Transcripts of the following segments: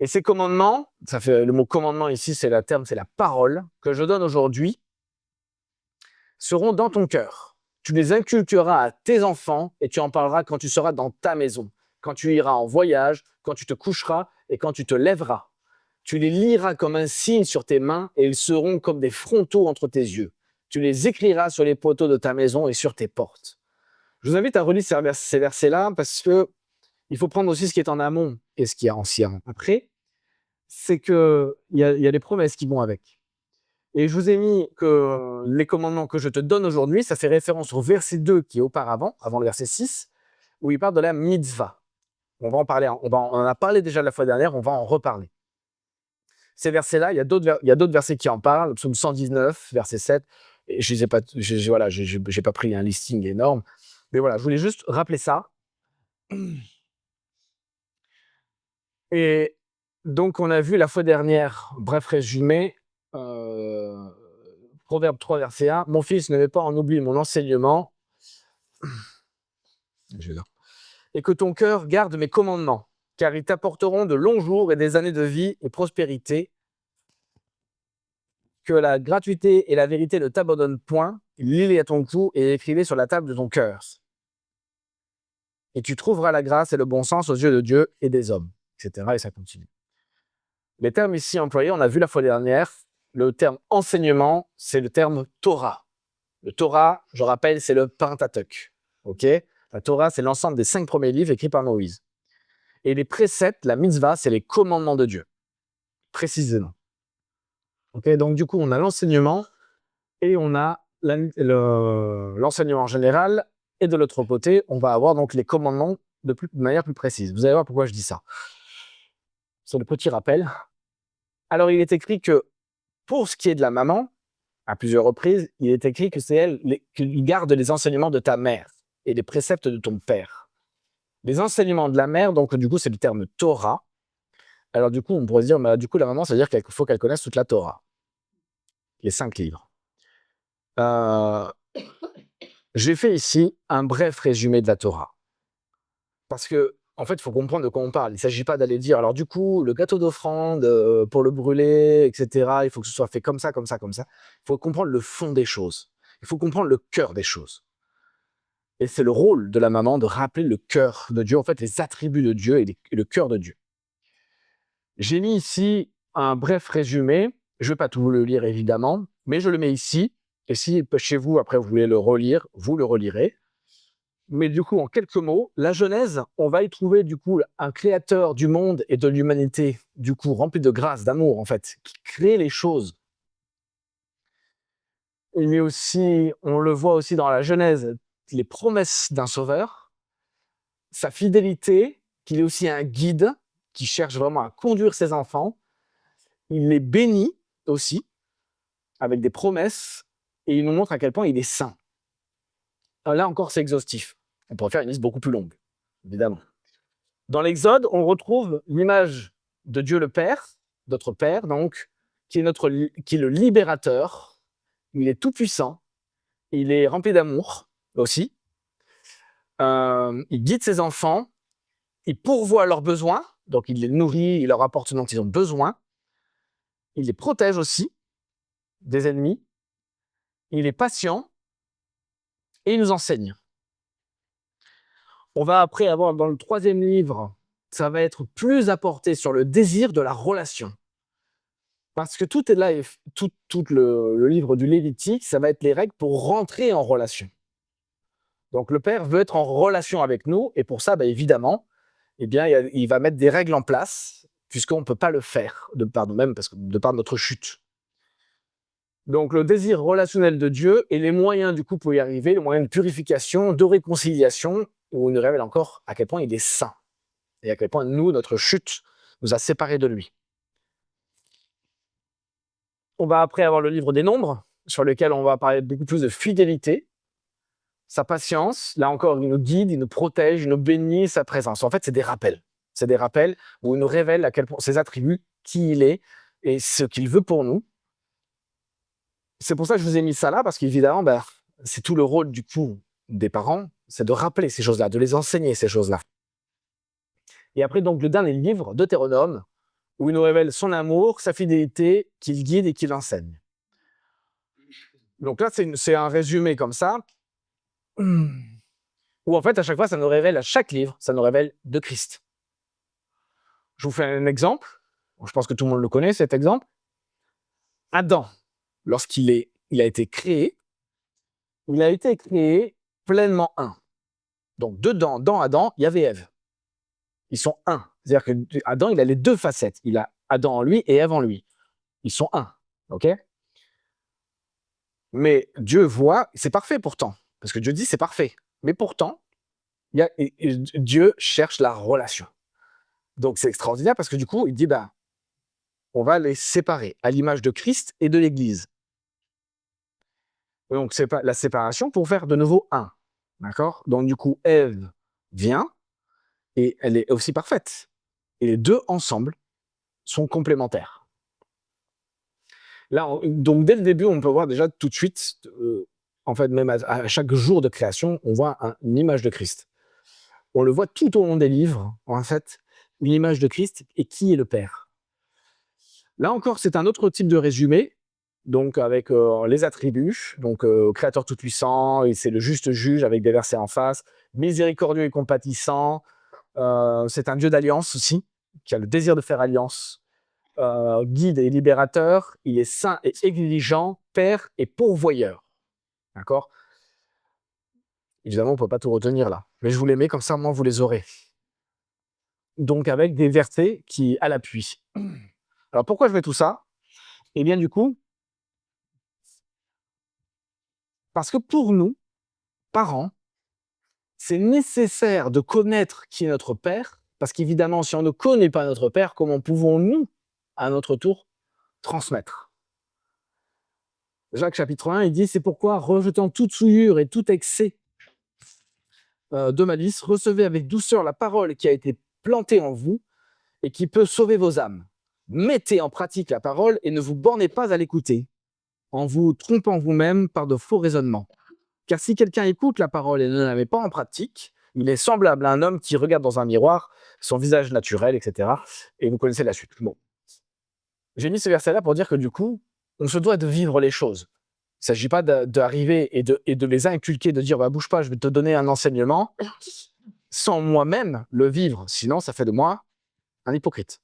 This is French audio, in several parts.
Et ces commandements, ça fait le mot commandement ici, c'est la parole que je donne aujourd'hui, seront dans ton cœur. Tu les inculqueras à tes enfants et tu en parleras quand tu seras dans ta maison, quand tu iras en voyage, quand tu te coucheras et quand tu te lèveras. Tu les liras comme un signe sur tes mains et ils seront comme des frontaux entre tes yeux. Tu les écriras sur les poteaux de ta maison et sur tes portes. Je vous invite à relire ces versets-là parce que il faut prendre aussi ce qui est en amont et ce qui est ancien. Après, c'est qu'il y a des promesses qui vont avec. Et je vous ai mis que les commandements que je te donne aujourd'hui, ça fait référence au verset 2 qui est auparavant, avant le verset 6, où il parle de la mitzvah. On va en parler, on en a parlé déjà la fois dernière, on va en reparler. Ces versets-là, il y a d'autres versets qui en parlent, psaume 119, verset 7, et je les ai pas, voilà, j'ai pas pris un listing énorme, mais voilà, je voulais juste rappeler ça. Et donc, on a vu la fois dernière, bref résumé, Proverbe 3, verset 1, « Mon fils, ne mets pas en oubli mon enseignement, et que ton cœur garde mes commandements, car ils t'apporteront de longs jours et des années de vie et prospérité. Que la gratuité et la vérité ne t'abandonnent point, lis-les à ton cou et écris-les sur la table de ton cœur. Et tu trouveras la grâce et le bon sens aux yeux de Dieu et des hommes, etc. » Et ça continue. Les termes ici employés, on a vu la fois dernière, le terme enseignement, c'est le terme Torah. Le Torah, je rappelle, c'est le Pentateuch. Okay, la Torah, c'est l'ensemble des 5 premiers livres écrits par Moïse. Et les préceptes, la mitzvah, c'est les commandements de Dieu, précisément. Okay, donc du coup, on a l'enseignement et on a l'enseignement en général. Et de l'autre côté, on va avoir donc les commandements de manière plus précise. Vous allez voir pourquoi je dis ça. C'est le petit rappel. Alors, il est écrit que pour ce qui est de la maman, à plusieurs reprises, il est écrit que c'est elle qui garde les enseignements de ta mère et les préceptes de ton père. Les enseignements de la mère, donc du coup, c'est le terme Torah. Alors du coup, on pourrait se dire, bah, du coup, la maman, ça veut dire qu'il faut qu'elle connaisse toute la Torah, les 5 livres. J'ai fait ici un bref résumé de la Torah. Parce que, en fait, il faut comprendre de quoi on parle. Il ne s'agit pas d'aller dire, alors du coup, le gâteau d'offrande, pour le brûler, etc., il faut que ce soit fait comme ça, comme ça, comme ça. Il faut comprendre le fond des choses. Il faut comprendre le cœur des choses. Et c'est le rôle de la maman de rappeler le cœur de Dieu, en fait, les attributs de Dieu et le cœur de Dieu. J'ai mis ici un bref résumé. Je ne vais pas tout vous le lire, évidemment, mais je le mets ici. Et si chez vous, après, vous voulez le relire, vous le relirez. Mais du coup, en quelques mots, la Genèse, on va y trouver du coup un créateur du monde et de l'humanité, du coup rempli de grâce, d'amour en fait, qui crée les choses. Mais aussi, on le voit aussi dans la Genèse, les promesses d'un sauveur, sa fidélité, qu'il est aussi un guide qui cherche vraiment à conduire ses enfants. Il les bénit aussi avec des promesses et il nous montre à quel point il est saint. Alors là encore, c'est exhaustif. On pourrait faire une liste beaucoup plus longue, évidemment. Dans l'Exode, on retrouve l'image de Dieu le Père, notre Père, donc, qui est le libérateur. Il est tout-puissant, il est rempli d'amour aussi. Il guide ses enfants, il pourvoit leurs besoins, donc il les nourrit, il leur apporte ce dont ils ont besoin. Il les protège aussi des ennemis. Il est patient et il nous enseigne. On va après avoir dans le 3e livre, ça va être plus apporté sur le désir de la relation. Parce que tout est là, et tout le livre du Lévitique, ça va être les règles pour rentrer en relation. Donc le Père veut être en relation avec nous, et pour ça, bah, évidemment, eh bien, il va mettre des règles en place, puisqu'on ne peut pas le faire de par nous-mêmes, parce que de par notre chute. Donc le désir relationnel de Dieu et les moyens du coup pour y arriver, les moyens de purification, de réconciliation, où il nous révèle encore à quel point il est saint, et à quel point nous, notre chute, nous a séparés de lui. On va après avoir le livre des Nombres, sur lequel on va parler beaucoup plus de fidélité, sa patience. Là encore, il nous guide, il nous protège, il nous bénit, sa présence. En fait, c'est des rappels. C'est des rappels où il nous révèle à quel point ses attributs, qui il est et ce qu'il veut pour nous. C'est pour ça que je vous ai mis ça là, parce qu'évidemment, c'est tout le rôle du coup des parents, c'est de rappeler ces choses-là, de les enseigner ces choses-là. Et après, donc, le dernier livre, Deutéronome, où il nous révèle son amour, sa fidélité, qu'il guide et qu'il enseigne. Donc là, c'est un résumé comme ça, où en fait, à chaque fois, ça nous révèle, à chaque livre, ça nous révèle de Christ. Je vous fais un exemple. Je pense que tout le monde le connaît, cet exemple. Adam, lorsqu'il a été créé, il a été créé pleinement un. Donc, dedans, dans Adam, il y avait Ève. Ils sont un. C'est-à-dire que Adam, il a les deux facettes. Il a Adam en lui et Ève en lui. Ils sont un. OK? Mais Dieu voit, c'est parfait pourtant. Parce que Dieu dit c'est parfait. Mais pourtant, Dieu cherche la relation. Donc, c'est extraordinaire parce que du coup, il dit, on va les séparer à l'image de Christ et de l'Église. Donc, c'est pas la séparation pour faire de nouveau un. D'accord? Donc, du coup, Ève vient et elle est aussi parfaite. Et les deux ensemble sont complémentaires. Là, donc, dès le début, on peut voir déjà tout de suite, en fait, même à chaque jour de création, on voit une image de Christ. On le voit tout au long des livres, en fait, une image de Christ et qui est le Père. Là encore, c'est un autre type de résumé, donc avec les attributs, donc Créateur tout-puissant, et c'est le juste juge avec des versets en face, miséricordieux et compatissant, c'est un Dieu d'alliance aussi, qui a le désir de faire alliance, guide et libérateur, il est saint et exigeant, père et pourvoyeur. D'accord? Évidemment, on ne peut pas tout retenir là, mais je vous les mets comme ça, moi, vous les aurez. Donc avec des versets qui à l'appui. Alors pourquoi je mets tout ça? Eh bien du coup, parce que pour nous, parents, c'est nécessaire de connaître qui est notre Père, parce qu'évidemment, si on ne connaît pas notre Père, comment pouvons-nous, à notre tour, transmettre? Jacques chapitre 1, il dit, c'est pourquoi, rejetant toute souillure et tout excès de malice, recevez avec douceur la parole qui a été plantée en vous et qui peut sauver vos âmes. Mettez en pratique la parole et ne vous bornez pas à l'écouter, en vous trompant vous-même par de faux raisonnements. Car si quelqu'un écoute la parole et ne la met pas en pratique, il est semblable à un homme qui regarde dans un miroir son visage naturel, etc. Et vous connaissez la suite. Bon. J'ai mis ce verset-là pour dire que du coup, on se doit de vivre les choses. Il ne s'agit pas d'arriver et de les inculquer, de dire bouge pas, je vais te donner un enseignement, sans moi-même le vivre. Sinon, ça fait de moi un hypocrite.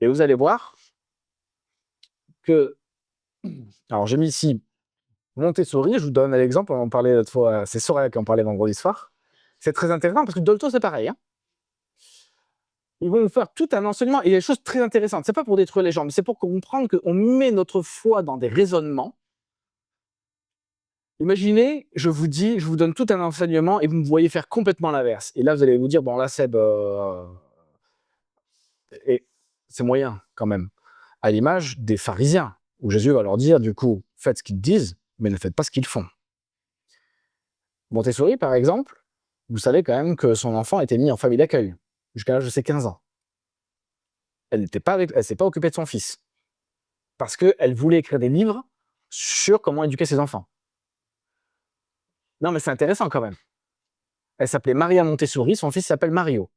Et vous allez voir que... Alors, j'ai mis ici Montessori, je vous donne l'exemple, on en parlait l'autre fois, c'est Soraya qui en parlait vendredi soir. C'est très intéressant parce que Dolto, c'est pareil. Ils vont nous faire tout un enseignement et il y a des choses très intéressantes. C'est pas pour détruire les gens, mais c'est pour comprendre qu'on met notre foi dans des raisonnements. Imaginez, je vous donne tout un enseignement et vous me voyez faire complètement l'inverse. Et là, vous allez vous dire, bon là, Seb, et c'est moyen quand même. À l'image des pharisiens, où Jésus va leur dire, du coup, faites ce qu'ils disent, mais ne faites pas ce qu'ils font. Montessori, par exemple, vous savez quand même que son enfant a été mis en famille d'accueil jusqu'à l'âge de ses 15 ans. Elle ne s'est pas occupée de son fils parce qu'elle voulait écrire des livres sur comment éduquer ses enfants. Non, mais c'est intéressant quand même. Elle s'appelait Maria Montessori, son fils s'appelle Mario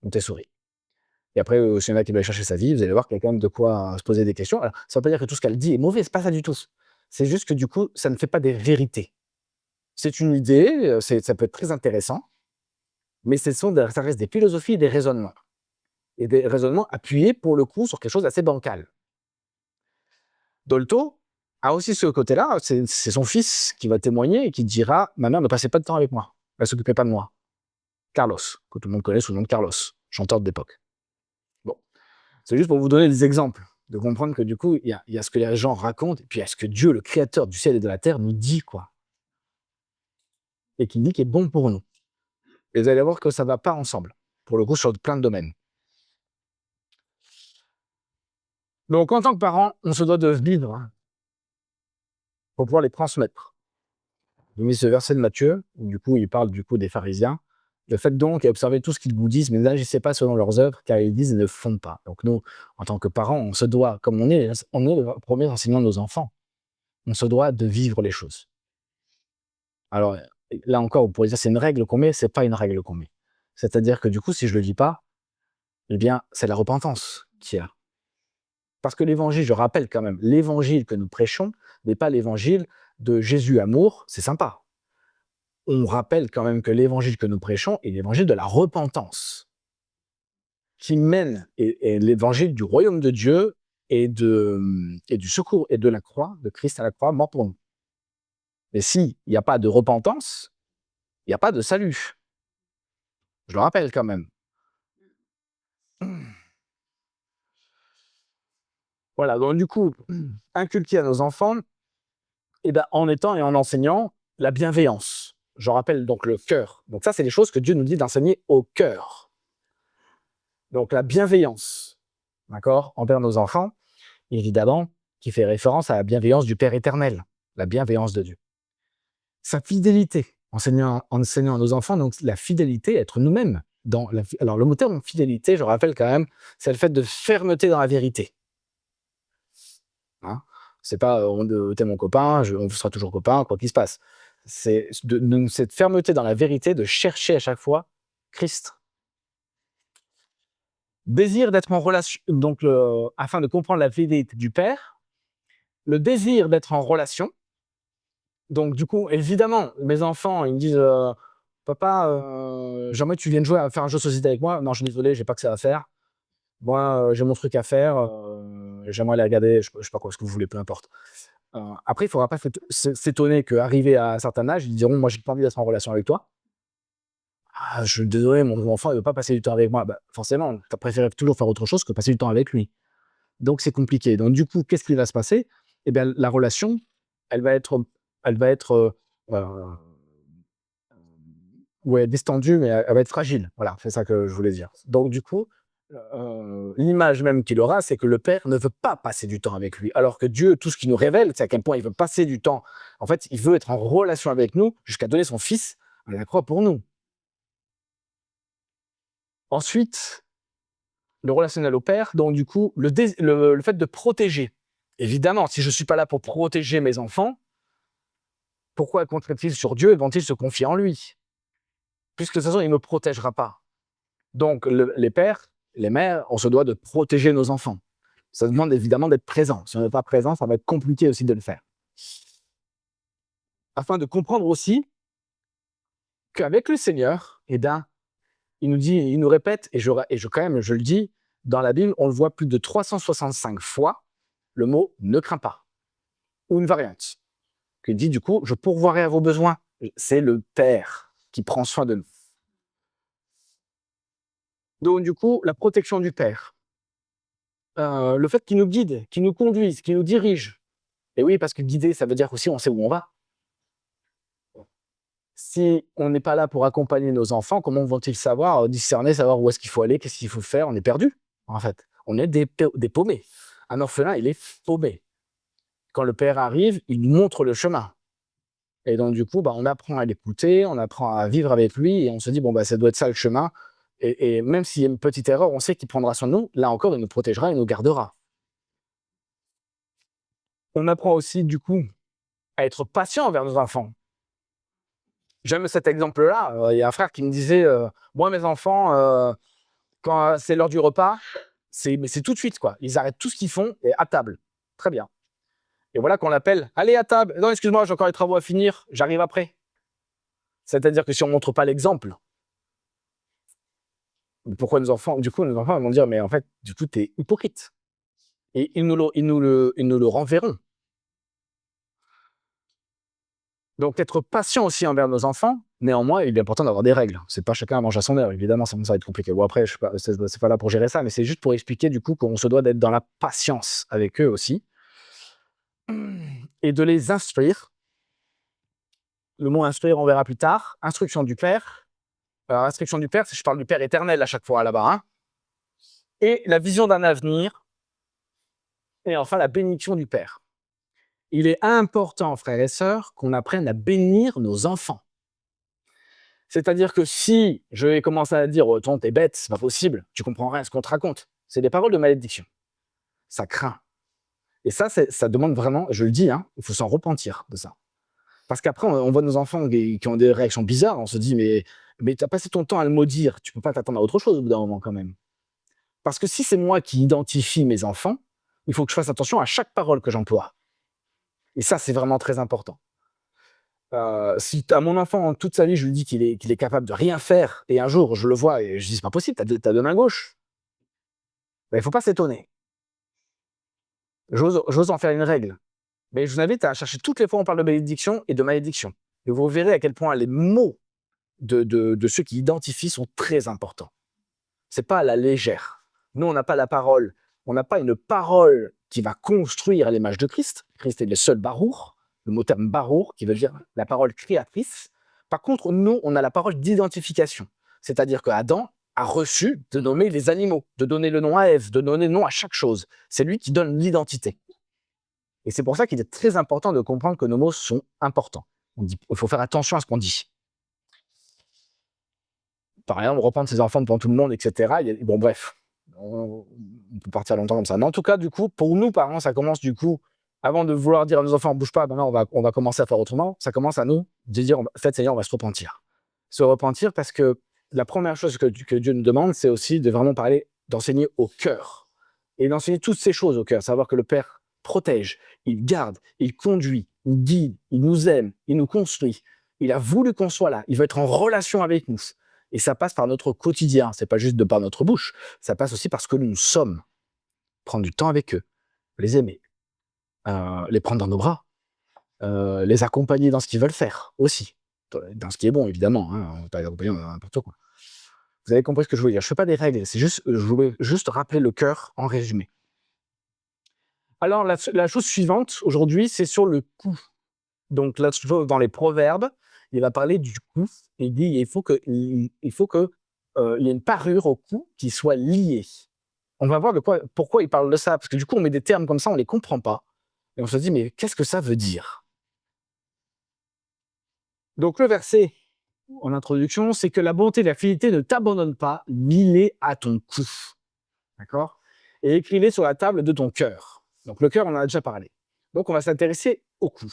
Montessori. Et après, s'il y en a qui veulent chercher sa vie, vous allez voir qu'il y a quand même de quoi se poser des questions. Alors, ça ne veut pas dire que tout ce qu'elle dit est mauvais, c'est pas ça du tout. C'est juste que du coup, ça ne fait pas des vérités. C'est une idée, ça peut être très intéressant, mais ça reste des philosophies et des raisonnements. Et des raisonnements appuyés, pour le coup, sur quelque chose d'assez bancal. Dolto a aussi ce côté-là, c'est son fils qui va témoigner et qui dira « Ma mère ne passait pas de temps avec moi, elle ne s'occupait pas de moi. » Carlos, que tout le monde connaît sous le nom de Carlos, chanteur de l'époque. Bon, c'est juste pour vous donner des exemples, de comprendre que du coup, il y a ce que les gens racontent, et puis il y a ce que Dieu, le créateur du ciel et de la terre, nous dit, quoi. Et qui dit qu'il est bon pour nous. Et vous allez voir que ça ne va pas ensemble, pour le coup, sur plein de domaines. Donc, en tant que parents, on se doit de vivre pour pouvoir les transmettre. J'ai mis ce verset de Matthieu, où du coup, il parle du coup des pharisiens. Le fait donc, et observez tout ce qu'ils vous disent, mais n'agissez pas selon leurs œuvres, car ils disent et ne font pas. Donc nous, en tant que parents, on se doit, comme on est le premier enseignant de nos enfants, on se doit de vivre les choses. Alors, là encore, vous pourriez dire c'est une règle qu'on met, c'est pas une règle qu'on met. C'est-à-dire que du coup, si je le dis pas, Eh bien, c'est la repentance qui est là. Parce que l'évangile, je rappelle quand même, l'évangile que nous prêchons n'est pas l'évangile de Jésus amour, c'est sympa. On rappelle quand même que l'évangile que nous prêchons est l'évangile de la repentance, qui mène, et l'évangile du royaume de Dieu et du secours et de la croix, de Christ à la croix, mort pour nous. Mais s'il n'y a pas de repentance, il n'y a pas de salut. Je le rappelle quand même. Voilà, donc du coup, inculquer à nos enfants, en étant et en enseignant la bienveillance. Je rappelle donc le cœur. Donc ça, c'est les choses que Dieu nous dit d'enseigner au cœur. Donc la bienveillance, d'accord, envers nos enfants, évidemment, qui fait référence à la bienveillance du Père éternel, la bienveillance de Dieu. Sa fidélité, enseignant à nos enfants, donc la fidélité, être nous-mêmes. Alors le mot terme fidélité, je rappelle quand même, c'est le fait de fermeté dans la vérité. Hein, c'est pas t'es mon copain, on sera toujours copain, quoi qu'il se passe. C'est cette fermeté dans la vérité, de chercher à chaque fois Christ. Désir d'être en relation, donc afin de comprendre la fidélité du Père, le désir d'être en relation. Donc du coup, évidemment, mes enfants, ils me disent papa, j'aimerais que tu viennes jouer à faire un jeu de société avec moi. Non, je suis désolé, j'ai pas que ça à faire. Moi, j'ai mon truc à faire. J'aimerais aller regarder, je sais pas quoi, ce que vous voulez, peu importe. Après, il ne faudra pas s'étonner qu'arrivé à un certain âge, ils diront moi, j'ai pas envie d'être en relation avec toi. Ah, je suis désolé, mon enfant, il veut pas passer du temps avec moi. Bah, forcément, tu as préféré toujours faire autre chose que passer du temps avec lui. Donc, c'est compliqué. Donc, du coup, qu'est-ce qui va se passer? Eh bien, la relation, elle va être, euh, ouais, distendue, mais elle va être fragile. Voilà, c'est ça que je voulais dire. Donc, du coup, l'image même qu'il aura, c'est que le Père ne veut pas passer du temps avec lui. Alors que Dieu, tout ce qu'il nous révèle, c'est à quel point il veut passer du temps. En fait, il veut être en relation avec nous jusqu'à donner son Fils à la croix pour nous. Ensuite, le relationnel au Père, donc du coup, le fait de protéger. Évidemment, si je ne suis pas là pour protéger mes enfants, pourquoi compteraient-ils sur Dieu et vont-ils se confier en lui? Puisque de toute façon, il ne me protégera pas. Donc, les pères, les mères, on se doit de protéger nos enfants. Ça demande évidemment d'être présent. Si on n'est pas présent, ça va être compliqué aussi de le faire. Afin de comprendre aussi qu'avec le Seigneur, il nous dit, il nous répète, quand même, je le dis, dans la Bible, on le voit plus de 365 fois, le mot « ne crains pas » ou une variante, qui dit du coup « je pourvoirai à vos besoins ». C'est le Père qui prend soin de nous. Donc du coup, la protection du Père. Le fait qu'il nous guide, qu'il nous conduise, qu'il nous dirige. Et oui, parce que guider, ça veut dire aussi on sait où on va. Si on n'est pas là pour accompagner nos enfants, comment vont-ils savoir discerner, savoir où est-ce qu'il faut aller, qu'est-ce qu'il faut faire? On est perdu, en fait. On est des paumés. Un orphelin, il est paumé. Quand le père arrive, il nous montre le chemin. Et donc, du coup, on apprend à l'écouter, on apprend à vivre avec lui, et on se dit, ça doit être ça le chemin. Et même s'il y a une petite erreur, on sait qu'il prendra soin de nous. Là encore, il nous protégera, il nous gardera. On apprend aussi, du coup, à être patient envers nos enfants. J'aime cet exemple-là. Il y a un frère qui me disait moi, mes enfants, quand c'est l'heure du repas, c'est tout de suite, quoi. Ils arrêtent tout ce qu'ils font et à table. Très bien. Et voilà qu'on l'appelle allez à table. Non, excuse-moi, j'ai encore les travaux à finir, j'arrive après. C'est-à-dire que si on ne montre pas l'exemple, pourquoi nos enfants vont dire mais en fait, du coup, tu es hypocrite. Et ils nous le renverront. Donc, être patient aussi envers nos enfants, néanmoins, il est important d'avoir des règles. C'est pas chacun mange à son heure, évidemment, ça va être compliqué. Bon, après, c'est pas là pour gérer ça, mais c'est juste pour expliquer du coup qu'on se doit d'être dans la patience avec eux aussi et de les instruire. Le mot instruire, on verra plus tard. Instruction du Père. Alors, instruction du Père, je parle du Père éternel à chaque fois là-bas. Hein. Et la vision d'un avenir. Et enfin, la bénédiction du Père. Il est important, frères et sœurs, qu'on apprenne à bénir nos enfants. C'est-à-dire que si je vais commencer à dire « Oh, t'es bête, c'est pas possible, tu comprends rien à ce qu'on te raconte », c'est des paroles de malédiction. Ça craint. Et ça demande vraiment, je le dis, hein, il faut s'en repentir de ça. Parce qu'après, on voit nos enfants qui ont des réactions bizarres, on se dit « Mais tu as passé ton temps à le maudire, tu peux pas t'attendre à autre chose au bout d'un moment quand même. » Parce que si c'est moi qui identifie mes enfants, il faut que je fasse attention à chaque parole que j'emploie. Et ça, c'est vraiment très important. Si à mon enfant, toute sa vie, je lui dis qu'il est capable de rien faire, et un jour, je le vois et je dis: «C'est pas possible, t'as 2 mains gauches». Ben, il faut pas s'étonner. J'ose en faire une règle. Mais je vous invite à chercher toutes les fois où on parle de bénédiction et de malédiction. Et vous verrez à quel point les mots de ceux qui identifient sont très importants. C'est pas à la légère. Nous, on n'a pas la parole. On n'a pas une parole qui va construire l'image de Christ. Christ est le seul barour, le mot terme barour, qui veut dire la parole créatrice. Par contre, nous, on a la parole d'identification. C'est-à-dire qu'Adam a reçu de nommer les animaux, de donner le nom à Ève, de donner le nom à chaque chose. C'est lui qui donne l'identité. Et c'est pour ça qu'il est très important de comprendre que nos mots sont importants. Il faut faire attention à ce qu'on dit. Par exemple, reprendre ses enfants devant tout le monde, etc. Bon, bref, on peut partir longtemps comme ça. Mais en tout cas, du coup, pour nous, parents, ça commence du coup, avant de vouloir dire à nos enfants, bouge pas, maintenant on va commencer à faire autrement, ça commence à nous de dire, faites Seigneur, on va se repentir. Se repentir parce que la première chose que Dieu nous demande, c'est aussi de vraiment parler, d'enseigner au cœur. Et d'enseigner toutes ces choses au cœur. Savoir que le Père protège, il garde, il conduit, il guide, il nous aime, il nous construit. Il a voulu qu'on soit là, il veut être en relation avec nous. Et ça passe par notre quotidien, c'est pas juste de par notre bouche, ça passe aussi parce que nous sommes. Prendre du temps avec eux, les aimer, les prendre dans nos bras, les accompagner dans ce qu'ils veulent faire aussi. Dans ce qui est bon, évidemment, hein, on va pas les accompagner dans n'importe quoi. Vous avez compris ce que je voulais dire. Je fais pas des règles, c'est juste, je voulais juste rappeler le cœur en résumé. Alors, la chose suivante, aujourd'hui, c'est sur le coup. Donc, là, dans les proverbes, il va parler du cou. Il dit il faut que il y ait une parure au cou qui soit liée. On va voir pourquoi il parle de ça. Parce que du coup, on met des termes comme ça, on ne les comprend pas. Et on se dit, mais qu'est-ce que ça veut dire? Donc, le verset en introduction, c'est que la bonté et la fidélité ne t'abandonnent pas, lie-les à ton cou. D'accord? Et écris-les sur la table de ton cœur. Donc, le cœur, on en a déjà parlé. Donc, on va s'intéresser au cou.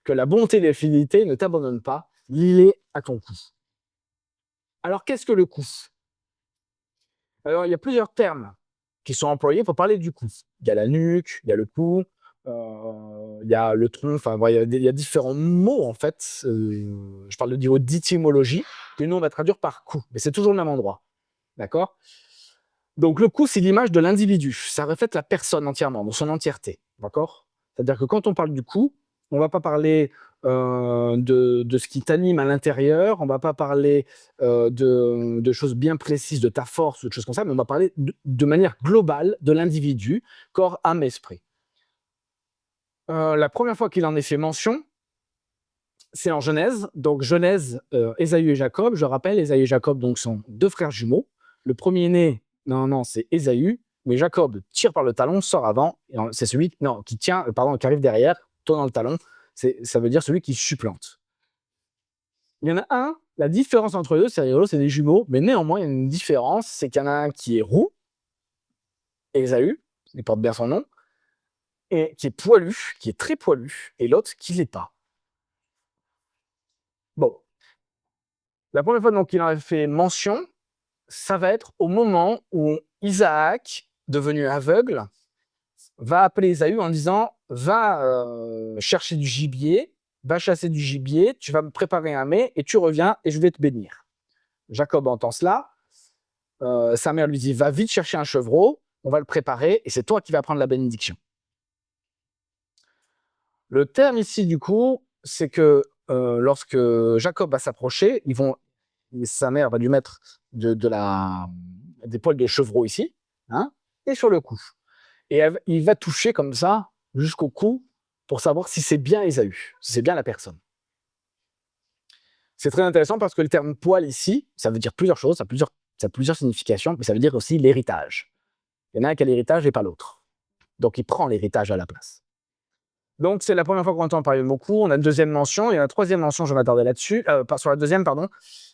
Que la bonté et la fidélité ne t'abandonnent pas, lie-les à ton cou. Alors, qu'est-ce que le cou? Alors, il y a plusieurs termes qui sont employés pour parler du cou. Il y a la nuque, il y a le cou, il y a le tronc, enfin, il y a différents mots, en fait. Je parle de niveau d'étymologie, que nous, on va traduire par cou. Mais c'est toujours le même endroit. D'accord? Donc, le cou, c'est l'image de l'individu. Ça reflète la personne entièrement, dans son entièreté. D'accord? C'est-à-dire que quand on parle du cou, on ne va pas parler de ce qui t'anime à l'intérieur, on ne va pas parler de choses bien précises, de ta force, ou de choses comme ça, mais on va parler de manière globale de l'individu, corps, âme, esprit. La première fois qu'il en est fait mention, c'est en Genèse. Donc Genèse, Ésaü et Jacob, je rappelle, Ésaü et Jacob donc, sont deux frères jumeaux. Le premier-né, c'est Ésaü, mais Jacob tire par le talon, sort avant, et c'est celui qui arrive derrière, tournant le talon. Ça veut dire celui qui supplante. Il y en a un, la différence entre eux deux, c'est rigolo, c'est des jumeaux, mais néanmoins, il y a une différence, c'est qu'il y en a un qui est roux, Ésaü, il porte bien son nom, et qui est poilu, qui est très poilu, et l'autre qui ne l'est pas. Bon. La première fois donc, qu'il en a fait mention, ça va être au moment où Isaac, devenu aveugle, va appeler Ésaü en disant « Va chercher du gibier, va chasser du gibier, tu vas me préparer un mets et tu reviens et je vais te bénir. » Jacob entend cela, sa mère lui dit « Va vite chercher un chevreau, on va le préparer et c'est toi qui vas prendre la bénédiction. » Le terme ici, du coup, c'est que lorsque Jacob va s'approcher, sa mère va lui mettre des poils de chevreau ici, hein, et sur le cou. Et il va toucher comme ça jusqu'au cou pour savoir si c'est bien Ésaü, si c'est bien la personne. C'est très intéressant parce que le terme poil ici, ça veut dire plusieurs choses, ça a plusieurs significations, mais ça veut dire aussi l'héritage. Il y en a un qui a l'héritage et pas l'autre. Donc il prend l'héritage à la place. Donc c'est la première fois qu'on entend parler de mon cou. On a une deuxième mention, et la troisième mention, je vais m'attarder là-dessus, sur la deuxième, pardon,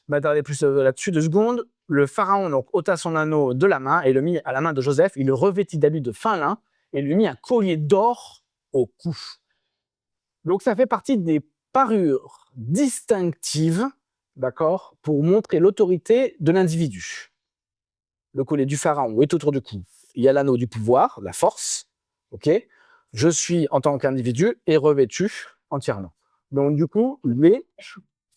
m'attarder plus là-dessus 2 secondes. Le pharaon donc ôta son anneau de la main et le mit à la main de Joseph. Il le revêtit d'habits de fin lin et lui mit un collier d'or au cou. Donc ça fait partie des parures distinctives, d'accord, pour montrer l'autorité de l'individu. le collier du pharaon est autour du cou. Il y a l'anneau du pouvoir, la force. Ok. Je suis en tant qu'individu et revêtu entièrement. Donc du coup, il est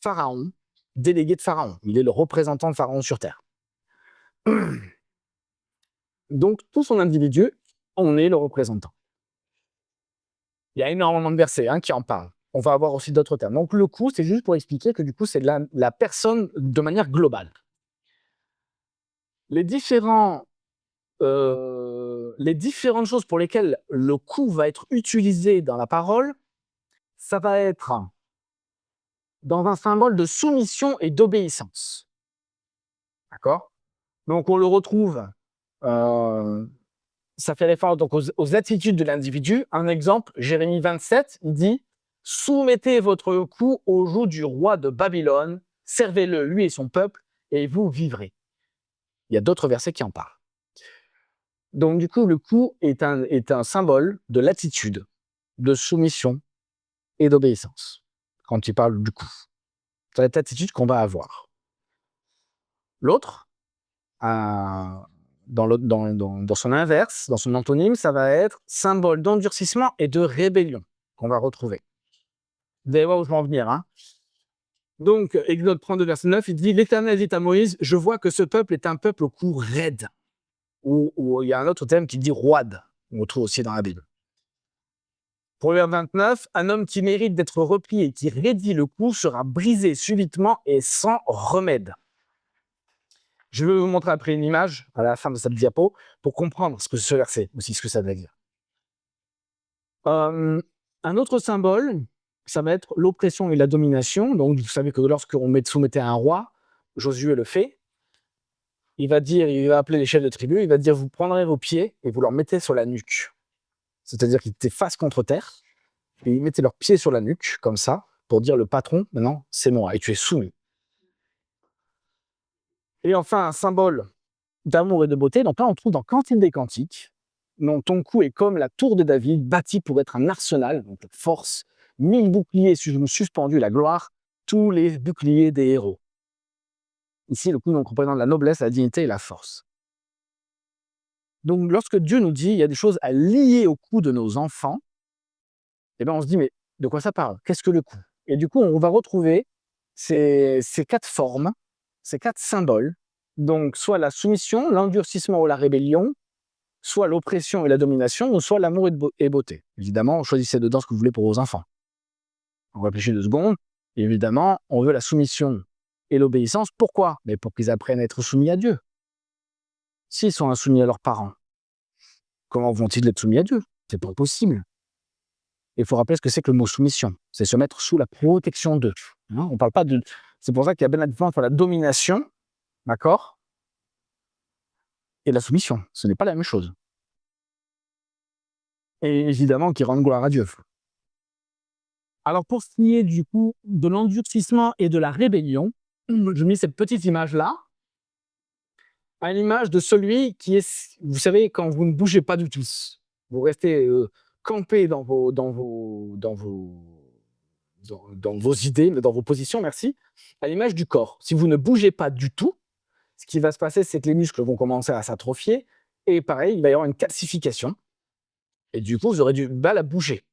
pharaon, délégué de pharaon. Il est le représentant de pharaon sur terre. Donc tout son individu, on est le représentant. Il y a énormément de versets qui en parlent. On va avoir aussi d'autres termes. Donc le coup, c'est juste pour expliquer que du coup, c'est la personne de manière globale. Les différentes choses pour lesquelles le coup va être utilisé dans la parole, ça va être dans un symbole de soumission et d'obéissance. D'accord? Donc on le retrouve, ça fait référence donc aux attitudes de l'individu. Un exemple, Jérémie 27, il dit « Soumettez votre cou au joug du roi de Babylone, servez-le, lui et son peuple, et vous vivrez. » Il y a d'autres versets qui en parlent. Donc du coup, le cou est un symbole de l'attitude, de soumission et d'obéissance, quand il parle du cou. C'est cette attitude qu'on va avoir. L'autre, dans son inverse, dans son antonyme, ça va être symbole d'endurcissement et de rébellion qu'on va retrouver. Vous allez voir où je vais en venir. Donc, Exode 32, verset 9, il dit « L'Éternel dit à Moïse, je vois que ce peuple est un peuple au cou raide. » Ou il y a un autre terme qui dit « roide », on le trouve aussi dans la Bible. Proverbe 29, un homme qui mérite d'être replié et qui raidit le cou sera brisé subitement et sans remède. Je vais vous montrer après une image à la fin de cette diapo pour comprendre ce que ce verset, aussi ce que ça veut dire. Un autre symbole, ça va être l'oppression et la domination. Donc, vous savez que lorsqu'on soumettait un roi, Josué le fait, il va appeler les chefs de tribu, il va dire, vous prendrez vos pieds et vous leur mettez sur la nuque. C'est-à-dire qu'ils étaient face contre terre, et ils mettaient leurs pieds sur la nuque, comme ça, pour dire, le patron, maintenant, c'est moi, et tu es soumis. Et enfin, un symbole d'amour et de beauté, donc là, on trouve dans Cantique des Cantiques, donc ton cou est comme la tour de David, bâtie pour être un arsenal, donc force, 1000 boucliers suspendus, la gloire, tous les boucliers des héros. Ici, le cou donc, représente la noblesse, la dignité et la force. Donc, lorsque Dieu nous dit, il y a des choses à lier au cou de nos enfants, eh bien, on se dit, mais de quoi ça parle? Qu'est-ce que le cou? Et du coup, on va retrouver ces 4 formes, ces 4 symboles, donc soit la soumission, l'endurcissement ou la rébellion, soit l'oppression et la domination, ou soit l'amour et beauté. Évidemment, choisissez dedans ce que vous voulez pour vos enfants. On réfléchit 2 secondes. Évidemment, on veut la soumission et l'obéissance. Pourquoi? Mais pour qu'ils apprennent à être soumis à Dieu. S'ils sont insoumis à leurs parents, comment vont-ils être soumis à Dieu? C'est pas possible. Il faut rappeler ce que c'est que le mot soumission. C'est se mettre sous la protection d'eux. On parle pas de... C'est pour ça qu'il y a bien la différence entre la domination, d'accord, et la soumission. Ce n'est pas la même chose. Et évidemment, qui rendent gloire à Dieu. Alors, pour ce qui est du coup de l'endurcissement et de la rébellion, je mets cette petite image-là, à l'image de celui qui est, vous savez, quand vous ne bougez pas du tout, vous restez campé dans vos idées, dans vos positions, merci, à l'image du corps. Si vous ne bougez pas du tout, ce qui va se passer, c'est que les muscles vont commencer à s'atrophier, et pareil, il va y avoir une calcification, et du coup, vous aurez du mal à bouger.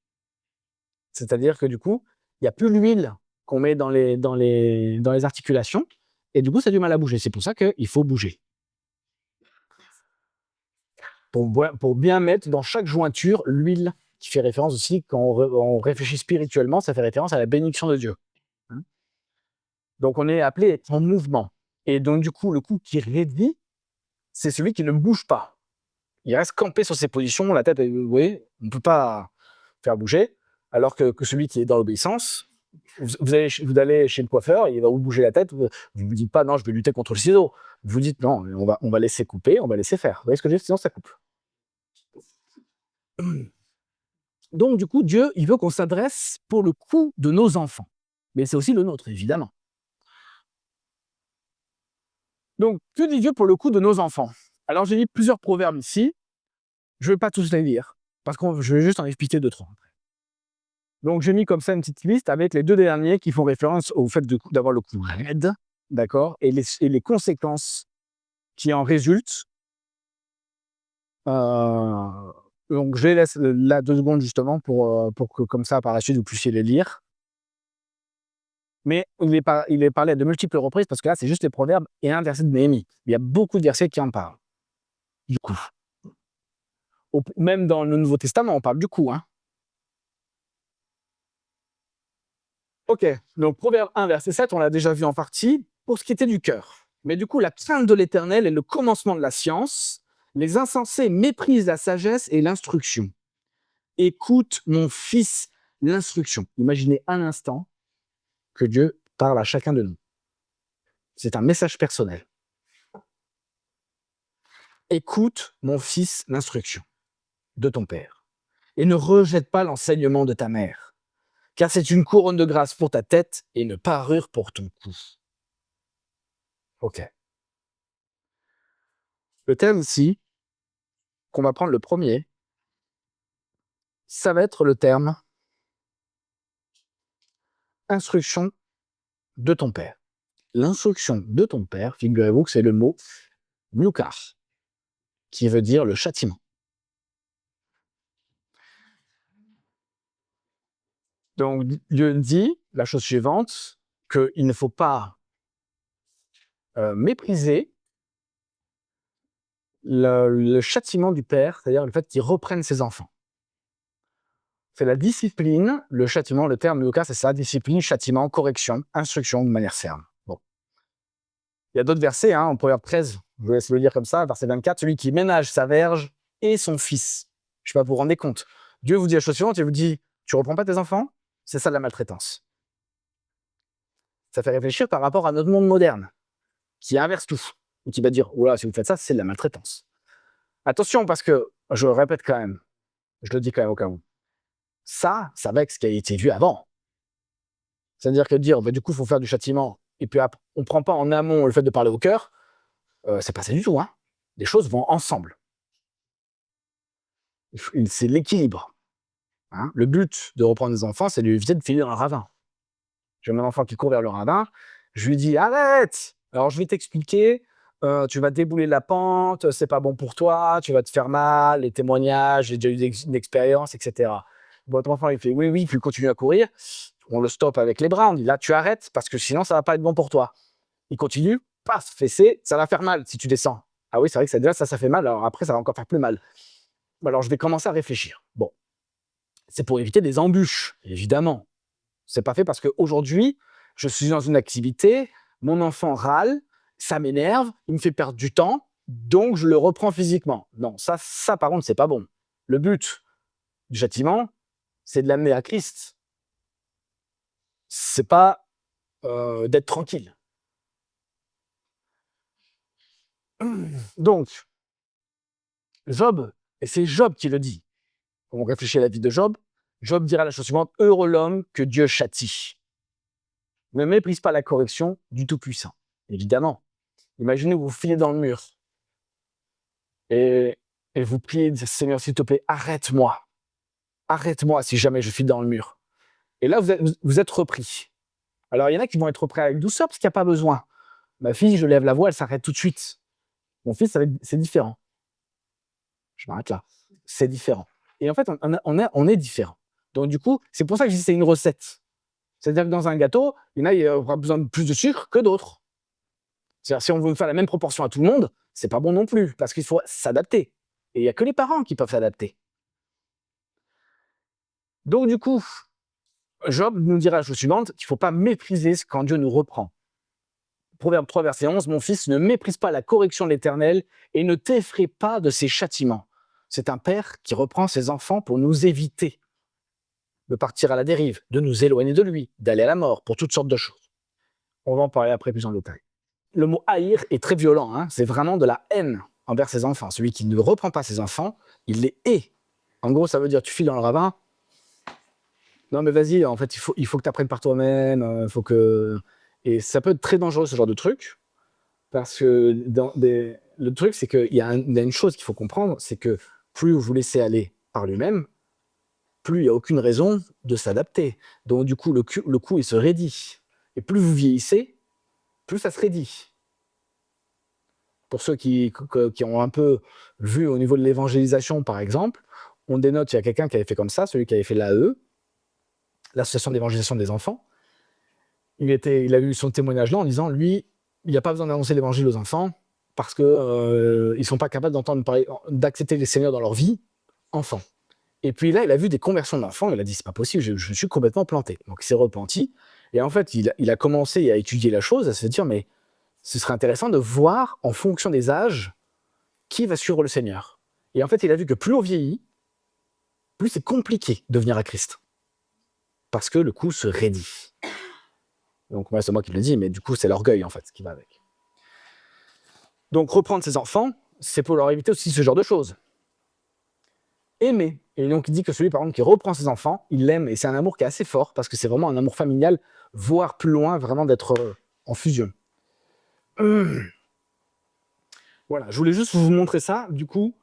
C'est-à-dire que du coup, il n'y a plus l'huile qu'on met dans les articulations, et du coup, ça a du mal à bouger. C'est pour ça qu'il faut bouger. Pour bien mettre dans chaque jointure l'huile, qui fait référence aussi, quand on réfléchit spirituellement, ça fait référence à la bénédiction de Dieu. Donc, on est appelé à être en mouvement. Et donc, du coup, le cou qui raidit, c'est celui qui ne bouge pas. Il reste campé sur ses positions, la tête, vous voyez, on ne peut pas faire bouger, alors que celui qui est dans l'obéissance, vous allez chez le coiffeur, il va vous bouger la tête, vous ne vous dites pas, non, je vais lutter contre le ciseau. Vous vous dites, non, on va laisser couper, on va laisser faire. Vous voyez ce que je veux dire? Sinon, ça coupe. Donc, du coup, Dieu, il veut qu'on s'adresse pour le coup de nos enfants. Mais c'est aussi le nôtre, évidemment. Donc, que dit Dieu pour le coup de nos enfants? Alors, j'ai mis plusieurs proverbes ici. Je ne vais pas tous les lire, parce que je vais juste en expliquer 2-3. Donc, j'ai mis comme ça une petite liste avec les 2 derniers qui font référence au fait d'avoir le cou raide, d'accord, et les conséquences qui en résulte. Donc je les laisse là 2 secondes justement pour que comme ça par la suite vous puissiez les lire. Mais il est parlé à de multiples reprises parce que là c'est juste les proverbes et un verset de Néhémie. Il y a beaucoup de versets qui en parlent. Du coup. Même dans le Nouveau Testament, on parle du coup, hein. Ok, donc Proverbe 1, verset 7, on l'a déjà vu en partie, pour ce qui était du cœur. Mais du coup, la crainte de l'Éternel est le commencement de la science. Les insensés méprisent la sagesse et l'instruction. Écoute, mon fils, l'instruction. Imaginez un instant que Dieu parle à chacun de nous. C'est un message personnel. Écoute, mon fils, l'instruction de ton père. Et ne rejette pas l'enseignement de ta mère, car c'est une couronne de grâce pour ta tête et une parure pour ton cou. Ok. Le thème ici, qu'on va prendre le premier, ça va être le terme instruction de ton père. L'instruction de ton père, figurez-vous que c'est le mot mukar, qui veut dire le châtiment. Donc Dieu dit la chose suivante, qu'il ne faut pas mépriser le châtiment du père, c'est-à-dire le fait qu'il reprenne ses enfants. C'est la discipline, le châtiment, le terme mukar, c'est ça, discipline, châtiment, correction, instruction de manière ferme. Bon. Il y a d'autres versets, en Proverbe 13, je vous laisse le lire comme ça, verset 24, celui qui ménage sa verge et son fils. Je ne sais pas, vous vous rendez compte. Dieu vous dit la chose suivante, il vous dit, tu ne reprends pas tes enfants, c'est ça de la maltraitance. Ça fait réfléchir par rapport à notre monde moderne, qui inverse tout, et qui va dire, oula, si vous faites ça, c'est de la maltraitance. Attention, parce que, je le répète quand même, je le dis quand même au cas où, ça va avec ce qui a été vu avant. C'est-à-dire que dire, du coup, il faut faire du châtiment, et puis après, on ne prend pas en amont le fait de parler au cœur, c'est pas ça du tout. Les choses vont ensemble. C'est l'équilibre. Le but de reprendre des enfants, c'est de lui éviter de filer dans le ravin. J'ai mon enfant qui court vers le ravin, je lui dis arrête. Alors je vais t'expliquer, tu vas débouler la pente, c'est pas bon pour toi, tu vas te faire mal, les témoignages, j'ai déjà eu une expérience, etc. Votre enfant il fait oui, puis il continue à courir, on le stoppe avec les bras, on dit là tu arrêtes parce que sinon ça va pas être bon pour toi. Il continue, paf, fessé, ça va faire mal si tu descends. Ah oui, c'est vrai que déjà ça fait mal, alors après ça va encore faire plus mal. Alors je vais commencer à réfléchir. Bon, c'est pour éviter des embûches, évidemment. C'est pas fait parce qu'aujourd'hui, je suis dans une activité, mon enfant râle, ça m'énerve, il me fait perdre du temps, donc je le reprends physiquement. Non, ça par contre, c'est pas bon. Le but du châtiment, c'est de l'amener à Christ. C'est pas d'être tranquille. Donc, Job, et c'est Job qui le dit, on réfléchit à la vie de Job, Job dira la chose suivante, heureux l'homme que Dieu châtie. Ne méprise pas la correction du Tout-Puissant. Évidemment. Imaginez vous filez dans le mur et vous priez, Seigneur, s'il te plaît, arrête-moi. Arrête-moi si jamais je file dans le mur. Et là, vous êtes repris. Alors, il y en a qui vont être repris avec douceur parce qu'il n'y a pas besoin. Ma fille, je lève la voix, elle s'arrête tout de suite. Mon fils, c'est différent. Je m'arrête là. C'est différent. Et en fait, on est différent. Donc, du coup, c'est pour ça que je dis que c'est une recette. C'est-à-dire que dans un gâteau, il y aura besoin de plus de sucre que d'autres. C'est-à-dire, si on veut faire la même proportion à tout le monde, c'est pas bon non plus, parce qu'il faut s'adapter. Et il n'y a que les parents qui peuvent s'adapter. Donc, du coup, Job nous dira la chose suivante, qu'il ne faut pas mépriser quand Dieu nous reprend. Proverbe 3, verset 11, « Mon fils, ne méprise pas la correction de l'Éternel et ne t'effraie pas de ses châtiments. » C'est un père qui reprend ses enfants pour nous éviter de partir à la dérive, de nous éloigner de lui, d'aller à la mort, pour toutes sortes de choses. On va en parler après plus en détail. Le mot haïr est très violent, c'est vraiment de la haine envers ses enfants. Celui qui ne reprend pas ses enfants, il les hait. En gros, ça veut dire tu files dans le ravin. Non mais vas-y, en fait, il faut que tu apprennes par toi-même, et ça peut être très dangereux ce genre de truc, parce que le truc, c'est qu'il y a une chose qu'il faut comprendre, c'est que plus vous laissez aller par lui-même, plus il n'y a aucune raison de s'adapter. Donc du coup, le coup, il se raidit. Et plus vous vieillissez, plus ça se raidit. pour ceux qui ont un peu vu au niveau de l'évangélisation, par exemple, on dénote, il y a quelqu'un qui avait fait comme ça, celui qui avait fait l'AE, l'association d'évangélisation des enfants. Il a eu son témoignage là en disant, lui, il n'y a pas besoin d'annoncer l'évangile aux enfants parce qu'ils ne sont pas capables d'entendre parler, d'accepter les seigneurs dans leur vie, enfants. Et puis là, il a vu des conversions d'enfants, il a dit, c'est pas possible, je me suis complètement planté. Donc il s'est repenti, et en fait, il a commencé à étudier la chose, à se dire, mais ce serait intéressant de voir, en fonction des âges, qui va suivre le Seigneur. Et en fait, il a vu que plus on vieillit, plus c'est compliqué de venir à Christ. Parce que le coup se raidit. Donc, c'est moi qui le dis, mais du coup, c'est l'orgueil, en fait, qui va avec. Donc, reprendre ses enfants, c'est pour leur éviter aussi ce genre de choses. Aimer. Et donc, il dit que celui, par exemple, qui reprend ses enfants, il l'aime, et c'est un amour qui est assez fort, parce que c'est vraiment un amour familial, voire plus loin, vraiment d'être en fusion. Voilà, je voulais juste vous montrer ça, du coup.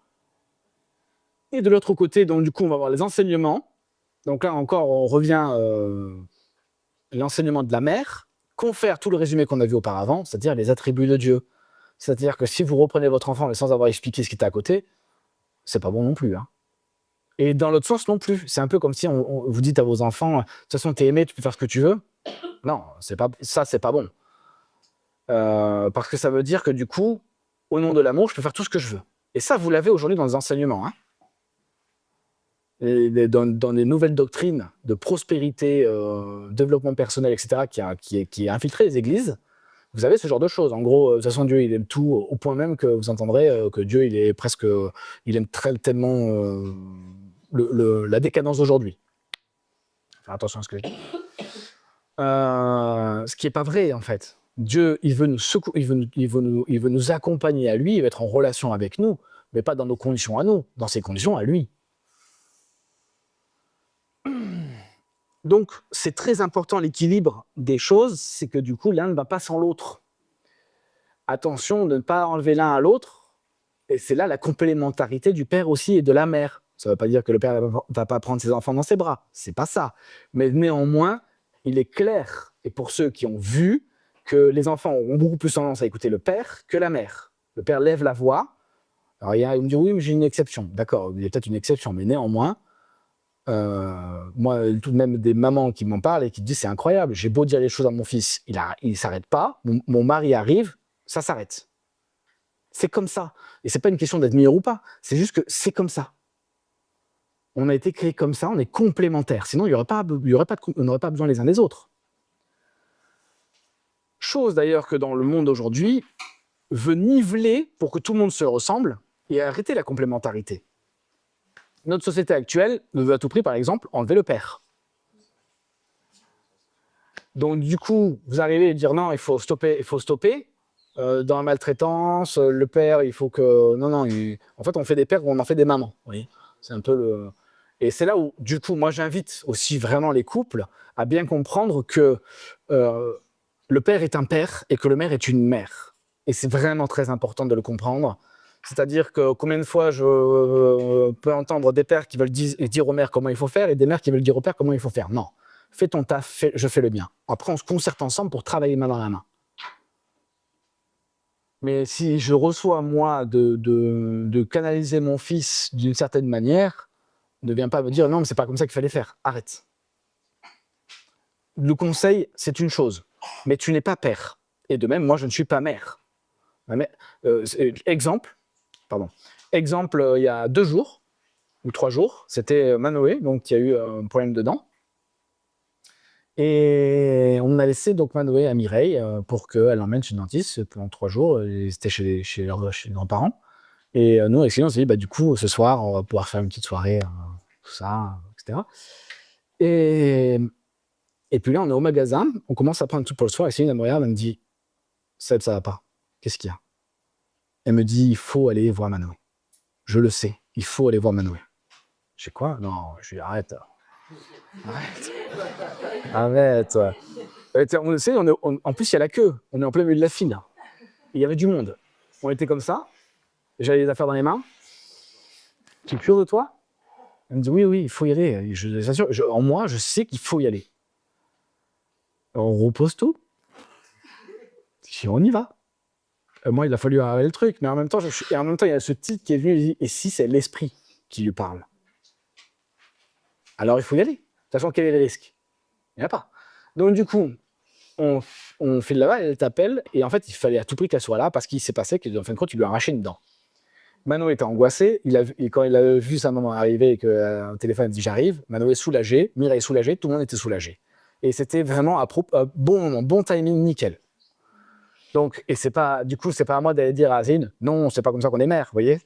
Et de l'autre côté, donc, du coup, on va voir les enseignements. Donc là, encore, on revient l'enseignement de la mère, confère tout le résumé qu'on a vu auparavant, c'est-à-dire les attributs de Dieu. C'est-à-dire que si vous reprenez votre enfant mais sans avoir expliqué ce qui était à côté, c'est pas bon non plus. Hein. Et dans l'autre sens non plus. C'est un peu comme si vous dites à vos enfants, de toute façon, t'es aimé, tu peux faire ce que tu veux. Non, c'est pas bon. Parce que ça veut dire que du coup, au nom de l'amour, je peux faire tout ce que je veux. Et ça, vous l'avez aujourd'hui dans les enseignements. Hein. Et dans les nouvelles doctrines de prospérité, développement personnel, etc., qui a infiltré les églises, vous avez ce genre de choses. En gros, de toute façon, Dieu, il aime tout, au point même que vous entendrez que Dieu, il aime tellement la décadence d'aujourd'hui. Faire attention à ce que je dis. Ce qui n'est pas vrai, en fait. Dieu, il veut nous accompagner à lui, il veut être en relation avec nous, mais pas dans nos conditions à nous, dans ses conditions à lui. Donc, c'est très important l'équilibre des choses, c'est que du coup, l'un ne va pas sans l'autre. Attention de ne pas enlever l'un à l'autre, et c'est là la complémentarité du père aussi et de la mère. Ça ne veut pas dire que le père ne va pas prendre ses enfants dans ses bras, c'est pas ça. Mais néanmoins, il est clair, et pour ceux qui ont vu, que les enfants ont beaucoup plus tendance à écouter le père que la mère. Le père lève la voix. Alors, il me dit oui, mais j'ai une exception. D'accord, il y a peut-être une exception, mais néanmoins, moi, tout de même des mamans qui m'en parlent et qui disent c'est incroyable, j'ai beau dire les choses à mon fils, il s'arrête pas, mon mari arrive, ça s'arrête. C'est comme ça. Et c'est pas une question d'être meilleur ou pas, c'est juste que c'est comme ça. On a été créés comme ça, on est complémentaires, sinon on n'aurait pas besoin les uns des autres. Chose d'ailleurs que dans le monde aujourd'hui, veut niveler pour que tout le monde se ressemble et arrêter la complémentarité. Notre société actuelle veut à tout prix, par exemple, enlever le père. Donc, du coup, vous arrivez à dire non, il faut stopper. Dans la maltraitance, le père, il faut que. Non, en fait, on fait des pères ou on en fait des mamans. Oui. C'est un peu le. Et c'est là où, du coup, moi, j'invite aussi vraiment les couples à bien comprendre que le père est un père et que la mère est une mère. Et c'est vraiment très important de le comprendre. C'est-à-dire que combien de fois je peux entendre des pères qui veulent dire aux mères comment il faut faire et des mères qui veulent dire aux pères comment il faut faire. Non, fais ton taf, je fais le mien. Après, on se concerte ensemble pour travailler main dans la main. Mais si je reçois, moi, de canaliser mon fils d'une certaine manière, ne viens pas me dire non, mais c'est pas comme ça qu'il fallait faire. Arrête. Le conseil, c'est une chose, mais tu n'es pas père. Et de même, moi, je ne suis pas mère. Exemple, il y a 2 jours ou 3 jours, c'était Manoé, donc qui a eu un problème de dents. Et on a laissé donc Manoé à Mireille pour qu'elle l'emmène chez le dentiste pendant 3 jours. C'était chez leurs grands-parents. Et nous, avec Céline, on s'est dit, du coup, ce soir, on va pouvoir faire une petite soirée, tout ça, etc. Et puis là, on est au magasin, on commence à prendre tout pour le soir. Et Céline, elle me regarde, elle me dit, ça va pas. Qu'est-ce qu'il y a? Elle me dit, il faut aller voir Manoé. Je le sais, il faut aller voir Manoé. Je sais quoi? Non, je lui dis, arrête. Arrête. En plus, il y a la queue. On est en plein milieu de la file. Il y avait du monde. On était comme ça. J'avais les affaires dans les mains. Tu es sûr de toi? Elle me dit, oui, il faut y aller. En moi, je sais qu'il faut y aller. On repose tout. On y va. Moi, il a fallu arrêter le truc, mais en même temps, et en même temps, il y a ce titre qui est venu, il dit, et si c'est l'esprit qui lui parle? Alors, il faut y aller. De toute façon, quel est le risque? Il n'y en a pas. Donc, du coup, on file là-bas, elle t'appelle, et en fait, il fallait à tout prix qu'elle soit là, parce qu'il s'est passé qu'en fin de compte, il lui a arraché une dent. Mano était angoissé, et quand il a vu sa maman arriver et qu'un téléphone dit j'arrive, Mano est soulagé, Mira est soulagé, tout le monde était soulagé. Et c'était vraiment à bon moment, bon timing, nickel. Donc, et c'est pas, du coup, c'est pas à moi d'aller dire à Zine, non, c'est pas comme ça qu'on est mère, vous voyez?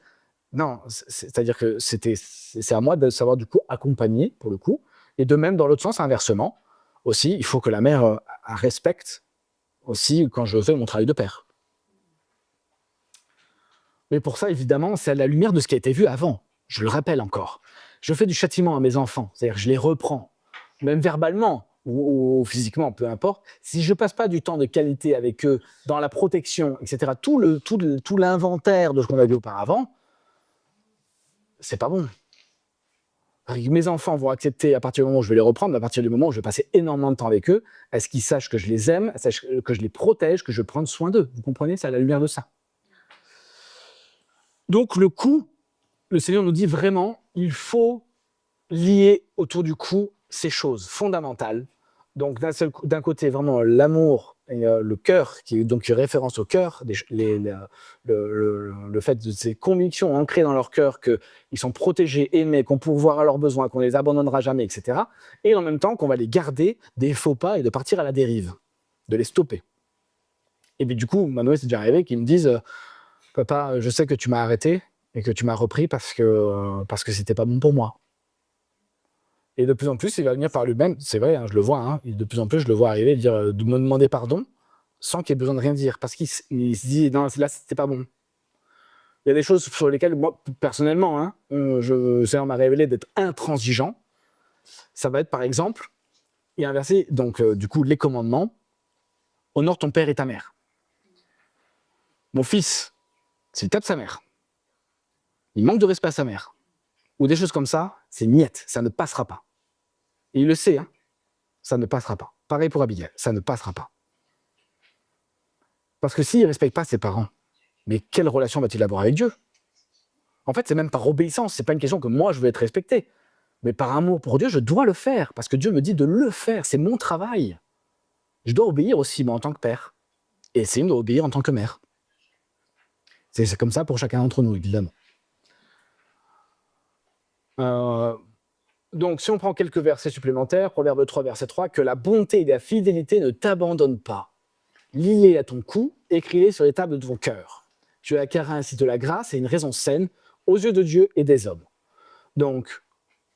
Non, c'est-à-dire que c'est à moi de savoir du coup accompagner pour le coup, et de même dans l'autre sens, inversement, aussi, il faut que la mère respecte aussi quand je fais mon travail de père. Mais pour ça, évidemment, c'est à la lumière de ce qui a été vu avant. Je le rappelle encore. Je fais du châtiment à mes enfants, c'est-à-dire que je les reprends, même verbalement ou physiquement, peu importe. Si je passe pas du temps de qualité avec eux, dans la protection, etc., tout l'inventaire de ce qu'on a vu auparavant, c'est pas bon. Mes enfants vont accepter à partir du moment où je vais les reprendre, mais à partir du moment où je vais passer énormément de temps avec eux, à ce qu'ils sachent que je les aime, que je les protège, que je vais prendre soin d'eux. Vous comprenez? C'est à la lumière de ça. Donc le coup, le Seigneur nous dit vraiment, il faut lier autour du coup ces choses fondamentales. Donc d'un côté, vraiment l'amour et le cœur, qui est donc une référence au cœur, le fait de ces convictions ancrées dans leur cœur qu'ils sont protégés, aimés, qu'on pourvoira à leurs besoins, qu'on les abandonnera jamais, etc. Et en même temps qu'on va les garder des faux pas et de partir à la dérive, de les stopper. Et puis du coup, Manoé, c'est déjà arrivé qu'ils me disent papa, je sais que tu m'as arrêté et que tu m'as repris parce que c'était pas bon pour moi. Et de plus en plus, il va venir par lui-même, c'est vrai, hein, je le vois, hein, et de plus en plus, je le vois arriver, de me demander pardon, sans qu'il ait besoin de rien dire, parce qu'il se dit, non, là, c'était pas bon. Il y a des choses sur lesquelles, moi, personnellement, hein, ça m'a révélé d'être intransigeant. Ça va être, par exemple, il y a un verset, donc, du coup, les commandements, honore ton père et ta mère. Mon fils, s'il tape sa mère, il manque de respect à sa mère, ou des choses comme ça, c'est niette, ça ne passera pas. Et il le sait, hein, ça ne passera pas. Pareil pour Abigail, ça ne passera pas. Parce que s'il ne respecte pas ses parents, mais quelle relation va-t-il avoir avec Dieu? En fait, c'est même par obéissance, c'est pas une question que moi je veux être respecté. Mais par amour pour Dieu, je dois le faire, parce que Dieu me dit de le faire, c'est mon travail. Je dois obéir aussi, moi, en tant que père. Et Céline doit obéir en tant que mère. C'est comme ça pour chacun d'entre nous, évidemment. Donc, si on prend quelques versets supplémentaires, Proverbe 3, verset 3, que la bonté et la fidélité ne t'abandonnent pas. Lis-les à ton cou, écris-les sur les tables de ton cœur. Tu acquerras ainsi de la grâce et une raison saine aux yeux de Dieu et des hommes. Donc,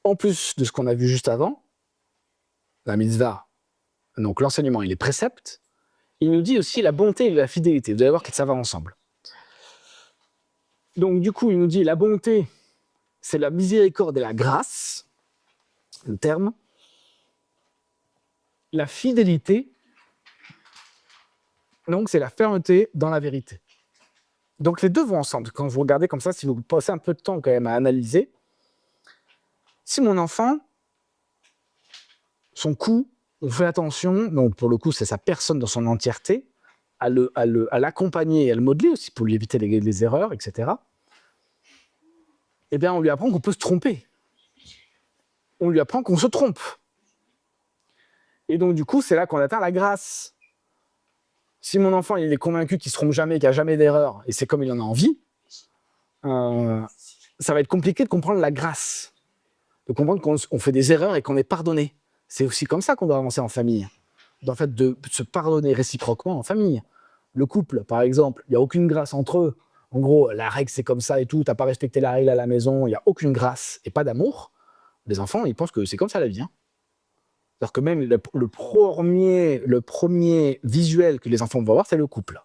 en plus de ce qu'on a vu juste avant, la mitzvah, donc l'enseignement et les préceptes, il nous dit aussi la bonté et la fidélité. Vous allez voir que ça va ensemble. Donc, du coup, il nous dit la bonté, c'est la miséricorde et la grâce, le terme. La fidélité, donc, c'est la fermeté dans la vérité. Donc, les deux vont ensemble. Quand vous regardez comme ça, si vous passez un peu de temps quand même à analyser, si mon enfant, son coup, on fait attention, donc pour le coup, c'est sa personne dans son entièreté, à l'accompagner et à le modeler aussi pour lui éviter les erreurs, etc. Eh bien, on lui apprend qu'on peut se tromper. On lui apprend qu'on se trompe. Et donc, du coup, c'est là qu'on atteint la grâce. Si mon enfant il est convaincu qu'il ne se trompe jamais, qu'il n'y a jamais d'erreur, et c'est comme il en a envie, ça va être compliqué de comprendre la grâce. De comprendre qu'on fait des erreurs et qu'on est pardonné. C'est aussi comme ça qu'on doit avancer en famille. En fait, de se pardonner réciproquement en famille. Le couple, par exemple, il n'y a aucune grâce entre eux. En gros, la règle, c'est comme ça et tout. Tu n'as pas respecté la règle à la maison. Il n'y a aucune grâce et pas d'amour. Les enfants, ils pensent que c'est comme ça la vie. Hein. C'est-à-dire que même le premier visuel que les enfants vont voir, c'est le couple.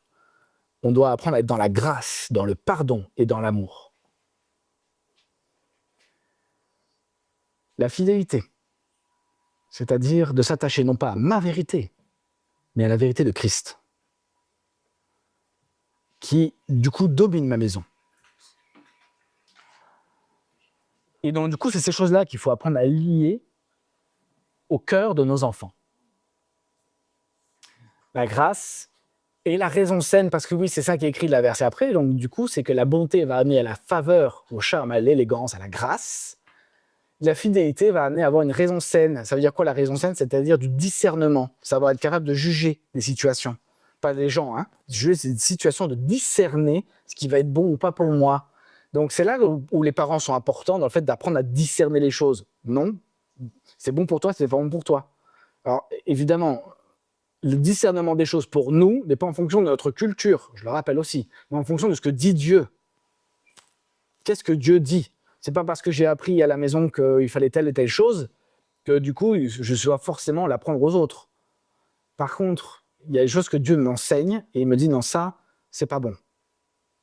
On doit apprendre à être dans la grâce, dans le pardon et dans l'amour. La fidélité, c'est-à-dire de s'attacher non pas à ma vérité, mais à la vérité de Christ, qui, du coup, domine ma maison. Et donc, du coup, c'est ces choses-là qu'il faut apprendre à lier au cœur de nos enfants. La grâce Et la raison saine, parce que oui, c'est ça qui est écrit de la verset après, donc du coup, c'est que la bonté va amener à la faveur, au charme, à l'élégance, à la grâce. La fidélité va amener à avoir une raison saine. Ça veut dire quoi la raison saine? C'est-à-dire du discernement, savoir être capable de juger les situations. Pas des gens, hein. Juger, c'est une situation de discerner ce qui va être bon ou pas pour moi. Donc c'est là où les parents sont importants dans le fait d'apprendre à discerner les choses. Non, c'est bon pour toi, c'est pas bon pour toi. Alors évidemment, le discernement des choses pour nous n'est pas en fonction de notre culture, je le rappelle aussi, mais en fonction de ce que dit Dieu. Qu'est-ce que Dieu dit? C'est pas parce que j'ai appris à la maison qu'il fallait telle et telle chose que du coup, je dois forcément l'apprendre aux autres. Par contre, il y a des choses que Dieu m'enseigne et il me dit non, ça, c'est pas bon.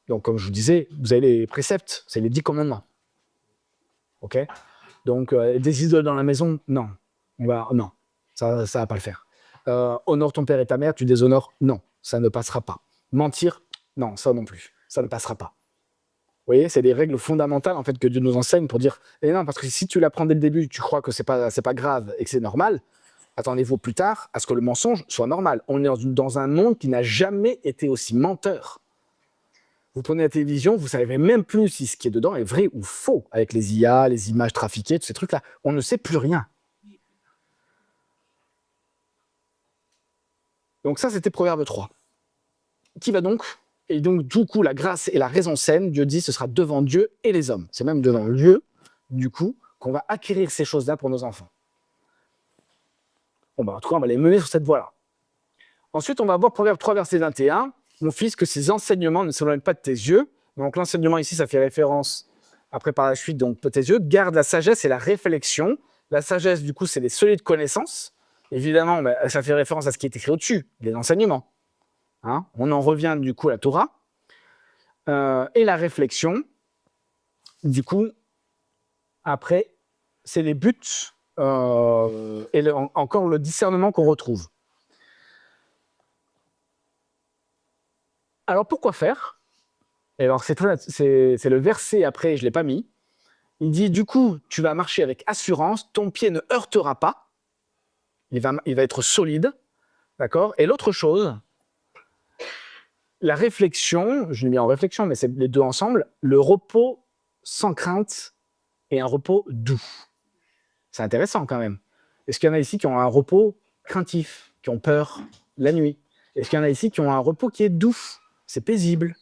Donc, comme je vous disais, vous avez les préceptes, c'est les 10 commandements. Ok? Donc, des idoles dans la maison, non. Non, ça va pas le faire. Honore ton père et ta mère, tu déshonores, non, ça ne passera pas. Mentir, non, ça non plus, ça ne passera pas. Vous voyez, c'est des règles fondamentales en fait que Dieu nous enseigne pour dire et non, parce que si tu l'apprends dès le début, tu crois que c'est pas grave et que c'est normal, attendez-vous plus tard à ce que le mensonge soit normal. On est dans un monde qui n'a jamais été aussi menteur. Vous prenez la télévision, vous ne savez même plus si ce qui est dedans est vrai ou faux, avec les IA, les images trafiquées, tous ces trucs-là. On ne sait plus rien. Donc ça, c'était Proverbe 3. Qui va donc? Et donc, du coup, la grâce et la raison saine, Dieu dit, ce sera devant Dieu et les hommes. C'est même devant Dieu, du coup, qu'on va acquérir ces choses-là pour nos enfants. Bon, en tout cas, on va les mener sur cette voie-là. Ensuite, on va voir Proverbe 3, verset 21. Mon fils, que ces enseignements ne s'éloignent pas de tes yeux. Donc, l'enseignement ici, ça fait référence, après par la suite, donc, de tes yeux. Garde la sagesse et la réflexion. La sagesse, du coup, c'est les solides connaissances. Évidemment, ça fait référence à ce qui est écrit au-dessus, les enseignements. Hein, on en revient, du coup, à la Torah. Et la réflexion, du coup, après, c'est les buts et encore le discernement qu'on retrouve. Alors, pourquoi faire? Et alors, c'est le verset après, je ne l'ai pas mis. Il dit, du coup, tu vas marcher avec assurance, ton pied ne heurtera pas, il va être solide, d'accord? Et l'autre chose, la réflexion, je l'ai mis en réflexion, mais c'est les deux ensemble, le repos sans crainte et un repos doux. C'est intéressant quand même. Est-ce qu'il y en a ici qui ont un repos craintif, qui ont peur la nuit? Est-ce qu'il y en a ici qui ont un repos qui est doux? C'est paisible.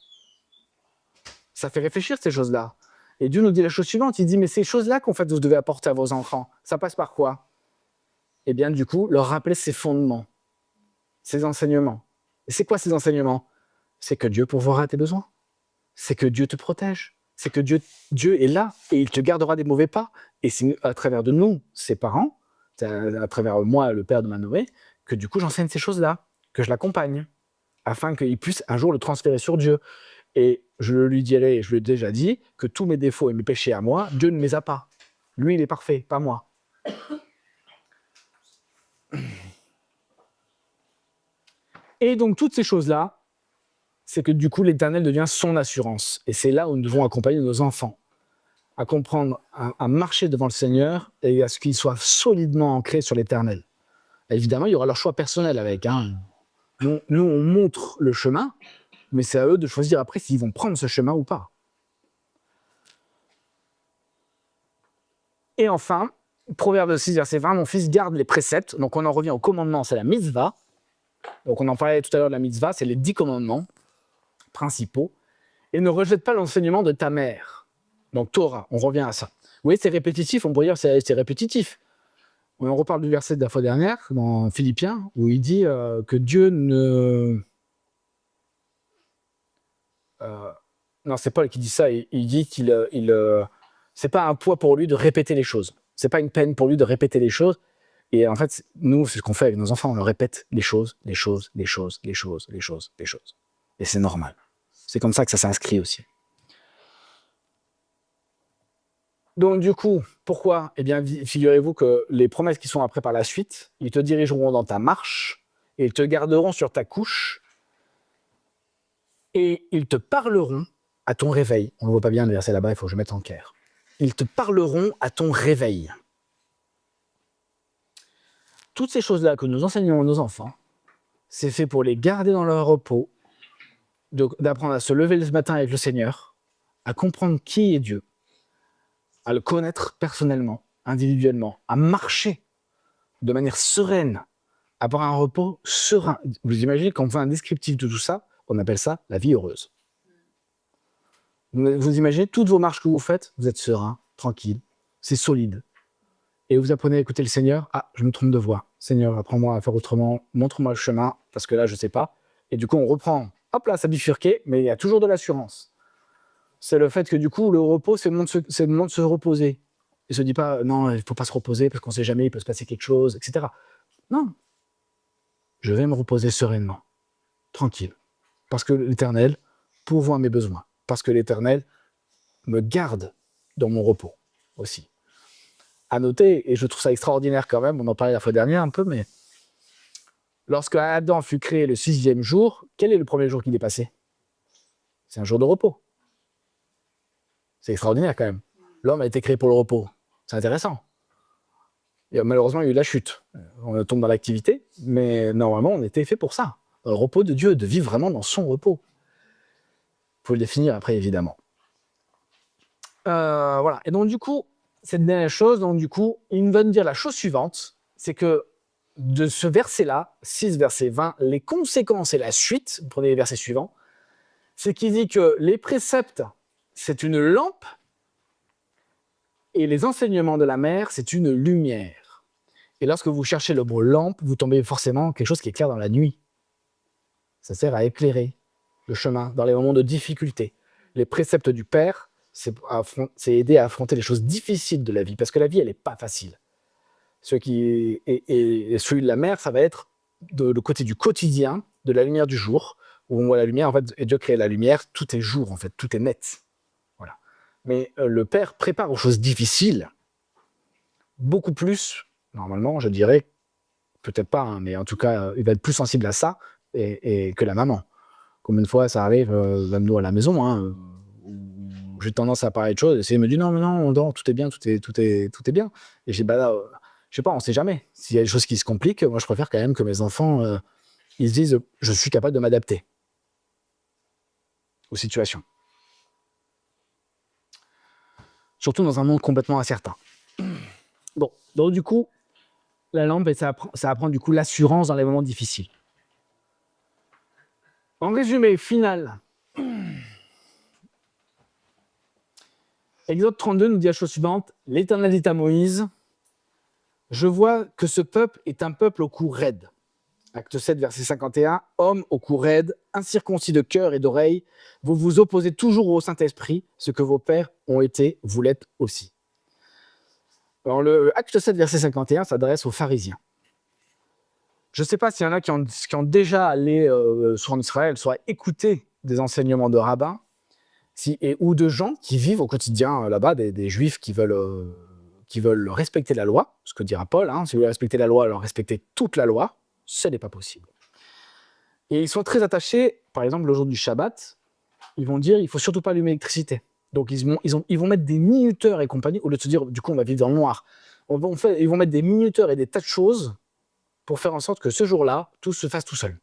Ça fait réfléchir ces choses-là. Et Dieu nous dit la chose suivante, il dit, mais ces choses-là qu'en fait vous devez apporter à vos enfants, ça passe par quoi? Eh bien du coup, leur rappeler ses fondements, ses enseignements. Et c'est quoi ces enseignements? C'est que Dieu pourvoira à tes besoins. C'est que Dieu te protège. C'est que Dieu est là et il te gardera des mauvais pas. Et c'est à travers de nous, ses parents, à travers moi, le père de Manoé, que du coup j'enseigne ces choses-là, que je l'accompagne, afin qu'il puisse un jour le transférer sur Dieu. Et je lui dirai, je lui ai déjà dit, que tous mes défauts et mes péchés à moi, Dieu ne les a pas. Lui, il est parfait, pas moi. Et donc toutes ces choses-là, c'est que du coup l'Éternel devient son assurance. Et c'est là où nous devons accompagner nos enfants, à comprendre, à marcher devant le Seigneur et à ce qu'ils soient solidement ancrés sur l'Éternel. Évidemment, il y aura leur choix personnel avec. Nous, on montre le chemin, mais c'est à eux de choisir après s'ils vont prendre ce chemin ou pas. Et enfin, Proverbe 6, verset 20, mon fils, garde les préceptes. Donc on en revient au commandement, c'est la mitzvah. Donc on en parlait tout à l'heure de la mitzvah, c'est les 10 commandements principaux. Et ne rejette pas l'enseignement de ta mère. Donc Torah, on revient à ça. Vous voyez, c'est répétitif, on pourrait dire que c'est répétitif. On reparle du verset de la fois dernière, dans Philippiens, où il dit que Dieu ne... non, c'est Paul qui dit ça, il dit qu'il c'est pas un poids pour lui de répéter les choses. C'est pas une peine pour lui de répéter les choses. Et en fait, nous, c'est ce qu'on fait avec nos enfants, on leur répète les choses. Et c'est normal. C'est comme ça que ça s'inscrit aussi. Donc du coup, pourquoi? Eh bien, figurez-vous que les promesses qui sont après par la suite, ils te dirigeront dans ta marche, et ils te garderont sur ta couche, et ils te parleront à ton réveil. On ne voit pas bien le verset là-bas, il faut que je mette en clair. Ils te parleront à ton réveil. Toutes ces choses-là que nous enseignons à nos enfants, c'est fait pour les garder dans leur repos d'apprendre à se lever le matin avec le Seigneur, à comprendre qui est Dieu, à le connaître personnellement, individuellement, à marcher de manière sereine, avoir un repos serein. Vous imaginez, quand on fait un descriptif de tout ça, on appelle ça la vie heureuse. Vous imaginez, toutes vos marches que vous faites, vous êtes serein, tranquille, c'est solide. Et vous apprenez à écouter le Seigneur. Ah, je me trompe de voie. Seigneur, apprends-moi à faire autrement, montre-moi le chemin, parce que là, je ne sais pas. Et du coup, on reprend. Hop là, ça bifurqué, mais il y a toujours de l'assurance. C'est le fait que du coup, le repos, c'est le moment de se reposer. Il ne se dit pas, non, il ne faut pas se reposer, parce qu'on ne sait jamais, il peut se passer quelque chose, etc. Non. Je vais me reposer sereinement, tranquille. Parce que l'Éternel pourvoit mes besoins. Parce que l'Éternel me garde dans mon repos aussi. À noter, et je trouve ça extraordinaire quand même, on en parlait la fois dernière un peu, mais lorsque Adam fut créé le 6e jour, quel est le premier jour qu'il est passé? C'est un jour de repos. C'est extraordinaire quand même. L'homme a été créé pour le repos. C'est intéressant. Et malheureusement, il y a eu la chute. On tombe dans l'activité, mais normalement, on était fait pour ça. Dans le repos de Dieu, de vivre vraiment dans son repos. Il faut le définir après, évidemment. Voilà. Et donc, du coup, cette dernière chose, donc, du coup, il va nous dire la chose suivante, c'est que de ce verset-là, 6, verset 20, les conséquences et la suite, vous prenez les versets suivants, c'est qu'il dit que les préceptes, c'est une lampe, et les enseignements de la mère, c'est une lumière. Et lorsque vous cherchez le mot lampe, vous tombez forcément quelque chose qui éclaire dans la nuit. Ça sert à éclairer le chemin dans les moments de difficulté. Les préceptes du Père, c'est aider à affronter les choses difficiles de la vie, parce que la vie, elle n'est pas facile. Et celui de la mère, ça va être le côté du quotidien, de la lumière du jour, où on voit la lumière, en fait, et Dieu crée la lumière, tout est jour, en fait, tout est net. Voilà. Mais le Père prépare aux choses difficiles, beaucoup plus, normalement, je dirais, peut-être pas, hein, mais en tout cas, il va être plus sensible à ça et que la maman. Combien de fois ça arrive, même nous à la maison, hein, où j'ai tendance à parler de choses, et c'est me dit non, mais non, non, tout est bien, tout est bien. Et j'ai bah là, je sais pas, on sait jamais. S'il y a des choses qui se compliquent, moi je préfère quand même que mes enfants, ils se disent je suis capable de m'adapter aux situations. Surtout dans un monde complètement incertain. Bon, donc du coup, la lampe, ça apprend du coup l'assurance dans les moments difficiles. En résumé final, Exode 32 nous dit la chose suivante, l'Éternel dit à Moïse, je vois que ce peuple est un peuple au cou raide. Acte 7, verset 51, homme au cou raide, incirconcis de cœur et d'oreille, vous vous opposez toujours au Saint-Esprit, ce que vos pères ont été, vous l'êtes aussi. Alors le Acte 7, verset 51 s'adresse aux pharisiens. Je ne sais pas s'il y en a qui ont déjà allé soit en Israël, soit écouté des enseignements de rabbins, ou de gens qui vivent au quotidien là-bas, des juifs qui veulent respecter la loi, ce que dira Paul, hein, si vous voulez respecter la loi, alors respectez toute la loi, ce n'est pas possible. Et ils sont très attachés, par exemple le jour du Shabbat, ils vont dire il ne faut surtout pas allumer l'électricité. Donc ils vont mettre des minuteurs et compagnie, au lieu de se dire du coup on va vivre dans le noir. Ils vont mettre des minuteurs et des tas de choses pour faire en sorte que ce jour-là, tout se fasse tout seul.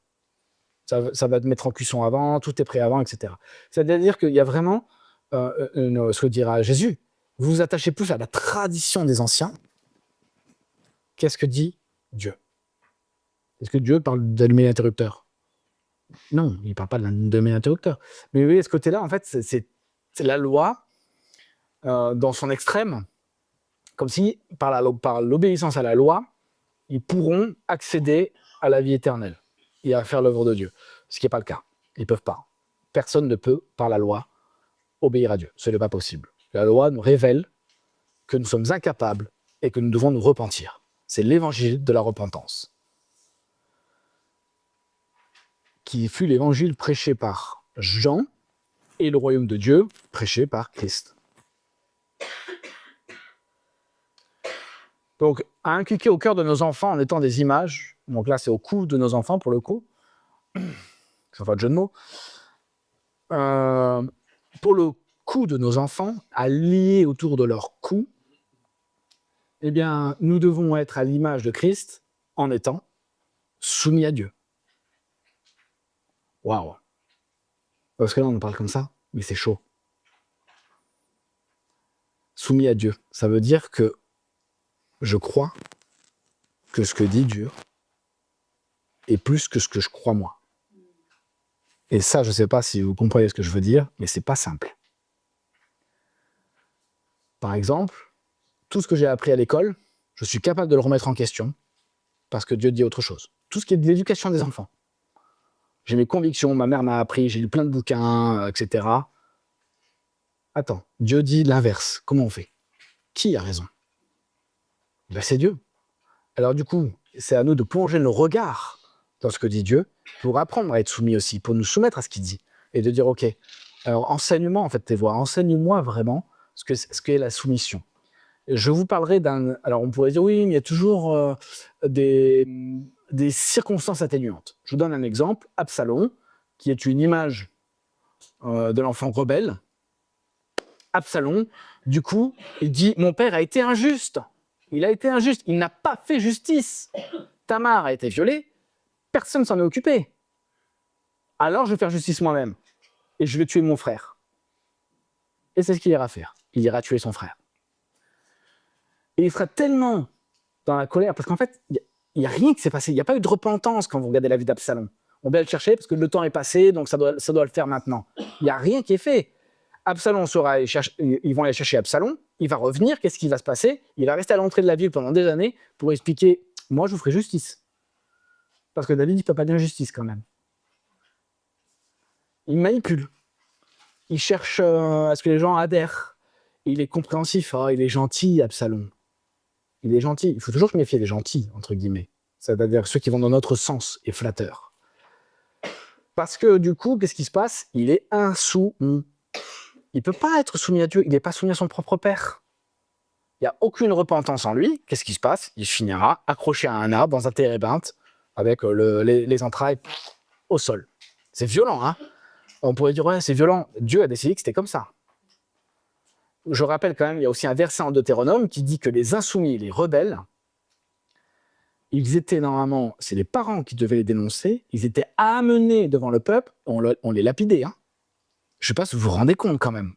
Ça va te mettre en cuisson avant, tout est prêt avant, etc. C'est-à-dire qu'il y a vraiment, ce que dira Jésus, vous vous attachez plus à la tradition des anciens. Qu'est-ce que dit Dieu? Est-ce que Dieu parle d'allumer l'interrupteur? Non, il ne parle pas d'allumer l'interrupteur. Mais vous voyez, ce côté-là, en fait, c'est la loi dans son extrême, comme si, par l'obéissance à la loi, ils pourront accéder à la vie éternelle et à faire l'œuvre de Dieu. Ce qui n'est pas le cas. Ils ne peuvent pas. Personne ne peut, par la loi, obéir à Dieu. Ce n'est pas possible. La loi nous révèle que nous sommes incapables et que nous devons nous repentir. C'est l'évangile de la repentance, qui fut l'évangile prêché par Jean et le royaume de Dieu prêché par Christ. Donc, à inculquer au cœur de nos enfants en étant des images, donc là c'est au cou de nos enfants pour le coup, c'est pas de jeu de mots, pour le cou de nos enfants, à lier autour de leur cou, eh bien, nous devons être à l'image de Christ en étant soumis à Dieu. Waouh! Parce que là, on en parle comme ça, mais c'est chaud. Soumis à Dieu, ça veut dire que je crois que ce que dit Dieu est plus que ce que je crois moi. Et ça, je ne sais pas si vous comprenez ce que je veux dire, mais c'est pas simple. Par exemple, tout ce que j'ai appris à l'école, je suis capable de le remettre en question parce que Dieu dit autre chose. Tout ce qui est de l'éducation des enfants. J'ai mes convictions, ma mère m'a appris, j'ai lu plein de bouquins, etc. Attends, Dieu dit l'inverse. Comment on fait? Qui a raison? Ben, c'est Dieu. Alors du coup, c'est à nous de plonger nos regards dans ce que dit Dieu pour apprendre à être soumis aussi, pour nous soumettre à ce qu'il dit et de dire ok, alors enseigne-moi en fait tes voix, enseigne-moi vraiment ce qu'est la soumission. Je vous parlerai d'un... Alors on pourrait dire oui, mais il y a toujours des circonstances atténuantes. Je vous donne un exemple, Absalom, qui est une image de l'enfant rebelle. Absalom, du coup, il dit « Mon père a été injuste. Il a été injuste. Il n'a pas fait justice. Tamar a été violée. Personne ne s'en est occupé. Alors je vais faire justice moi-même. Et je vais tuer mon frère. » Et c'est ce qu'il ira faire. Il ira tuer son frère. Et il sera tellement dans la colère, parce qu'en fait, il n'y a rien qui s'est passé. Il n'y a pas eu de repentance quand vous regardez la vie d'Absalom. On va le chercher parce que le temps est passé, donc ça doit le faire maintenant. Il n'y a rien qui est fait. Absalom ils vont aller chercher Absalom, il va revenir, qu'est-ce qui va se passer? Il va rester à l'entrée de la ville pendant des années pour expliquer « Moi, je vous ferai justice. » Parce que David, il ne peut pas dire justice quand même. Il manipule. Il cherche à ce que les gens adhèrent. Il est compréhensif. Oh, il est gentil, Absalom. Il est gentil. Il faut toujours se méfier des gentils, entre guillemets. C'est-à-dire ceux qui vont dans notre sens et flatteurs. Parce que du coup, qu'est-ce qui se passe? Il est insoumis. Il ne peut pas être soumis à Dieu. Il n'est pas soumis à son propre père. Il n'y a aucune repentance en lui. Qu'est-ce qui se passe? Il finira accroché à un arbre dans un térébinthe avec les entrailles au sol. C'est violent, hein? On pourrait dire, ouais, c'est violent. Dieu a décidé que c'était comme ça. Je rappelle quand même, il y a aussi un verset en Deutéronome qui dit que les insoumis, les rebelles, ils étaient normalement, c'est les parents qui devaient les dénoncer, ils étaient amenés devant le peuple, on les lapidait. Hein. Je ne sais pas si vous vous rendez compte quand même.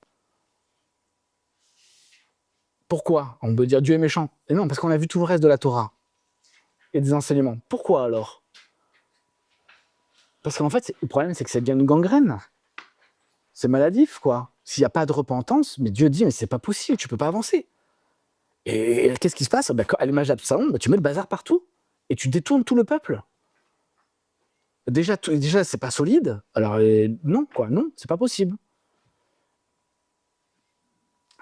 Pourquoi? On peut dire Dieu est méchant. Et non, parce qu'on a vu tout le reste de la Torah et des enseignements. Pourquoi alors? Parce qu'en fait, le problème, c'est que c'est bien une gangrène. C'est maladif, quoi. S'il n'y a pas de repentance, mais Dieu dit, mais c'est pas possible, tu peux pas avancer. Et qu'est-ce qui se passe? À l'image d'Absalom, tu mets le bazar partout et tu détournes tout le peuple. Déjà c'est pas solide. Alors, non, quoi, non, c'est pas possible.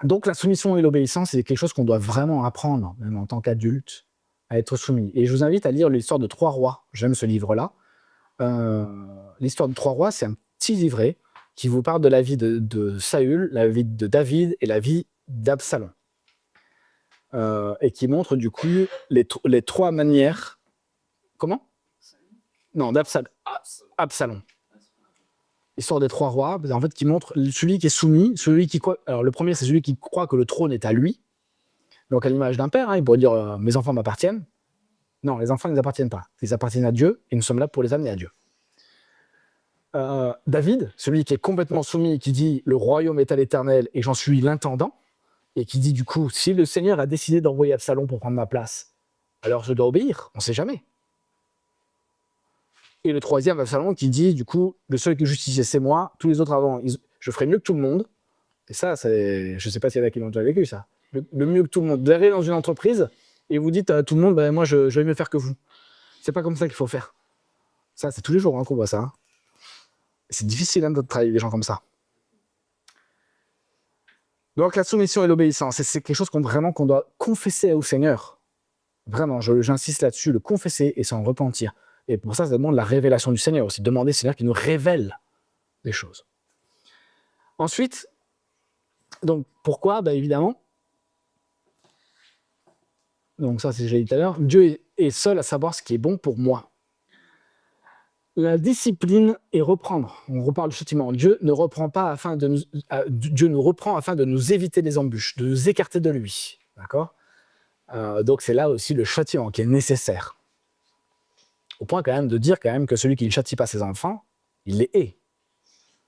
Donc, la soumission et l'obéissance, c'est quelque chose qu'on doit vraiment apprendre, même en tant qu'adulte, à être soumis. Et je vous invite à lire l'histoire de 3 rois. J'aime ce livre-là. L'histoire de 3 rois, c'est un petit livret qui vous parle de la vie de Saül, la vie de David et la vie d'Absalom. Et qui montre du coup les 3 manières. Comment? Non, Absalom. L'histoire des 3 rois, en fait, qui montre celui qui est soumis, celui qui croit. Alors, le premier, c'est celui qui croit que le trône est à lui. Donc, à l'image d'un père, hein, il pourrait dire mes enfants m'appartiennent. Non, les enfants ne nous appartiennent pas. Ils appartiennent à Dieu et nous sommes là pour les amener à Dieu. David, celui qui est complètement soumis, qui dit le royaume est à l'Éternel et j'en suis l'intendant, et qui dit du coup, si le Seigneur a décidé d'envoyer Absalom pour prendre ma place, alors je dois obéir, on ne sait jamais. Et le troisième, Absalom, qui dit du coup, le seul qui est justicier, c'est moi, tous les autres avant, je ferai mieux que tout le monde. Et ça, je ne sais pas s'il y en a qui l'ont déjà vécu, ça. Le mieux que tout le monde. Vous arrivez dans une entreprise et vous dites à tout le monde, moi je vais mieux faire que vous. C'est pas comme ça qu'il faut faire. Ça, c'est tous les jours hein, qu'on voit ça. Hein. C'est difficile hein, de travailler avec des gens comme ça. Donc la soumission et l'obéissance, c'est quelque chose qu'on doit confesser au Seigneur. Vraiment, j'insiste là-dessus, le confesser et s'en repentir. Et pour ça demande la révélation du Seigneur aussi. Demander au Seigneur qu'il nous révèle des choses. Ensuite, donc pourquoi? Évidemment, donc ça c'est ce que j'ai dit tout à l'heure, Dieu est seul à savoir ce qui est bon pour moi. La discipline et reprendre. On reparle du châtiment. Dieu nous reprend afin de nous éviter les embûches, de nous écarter de lui. D'accord? Donc c'est là aussi le châtiment qui est nécessaire. Au point quand même de dire quand même que celui qui ne châtie pas ses enfants, il les hait.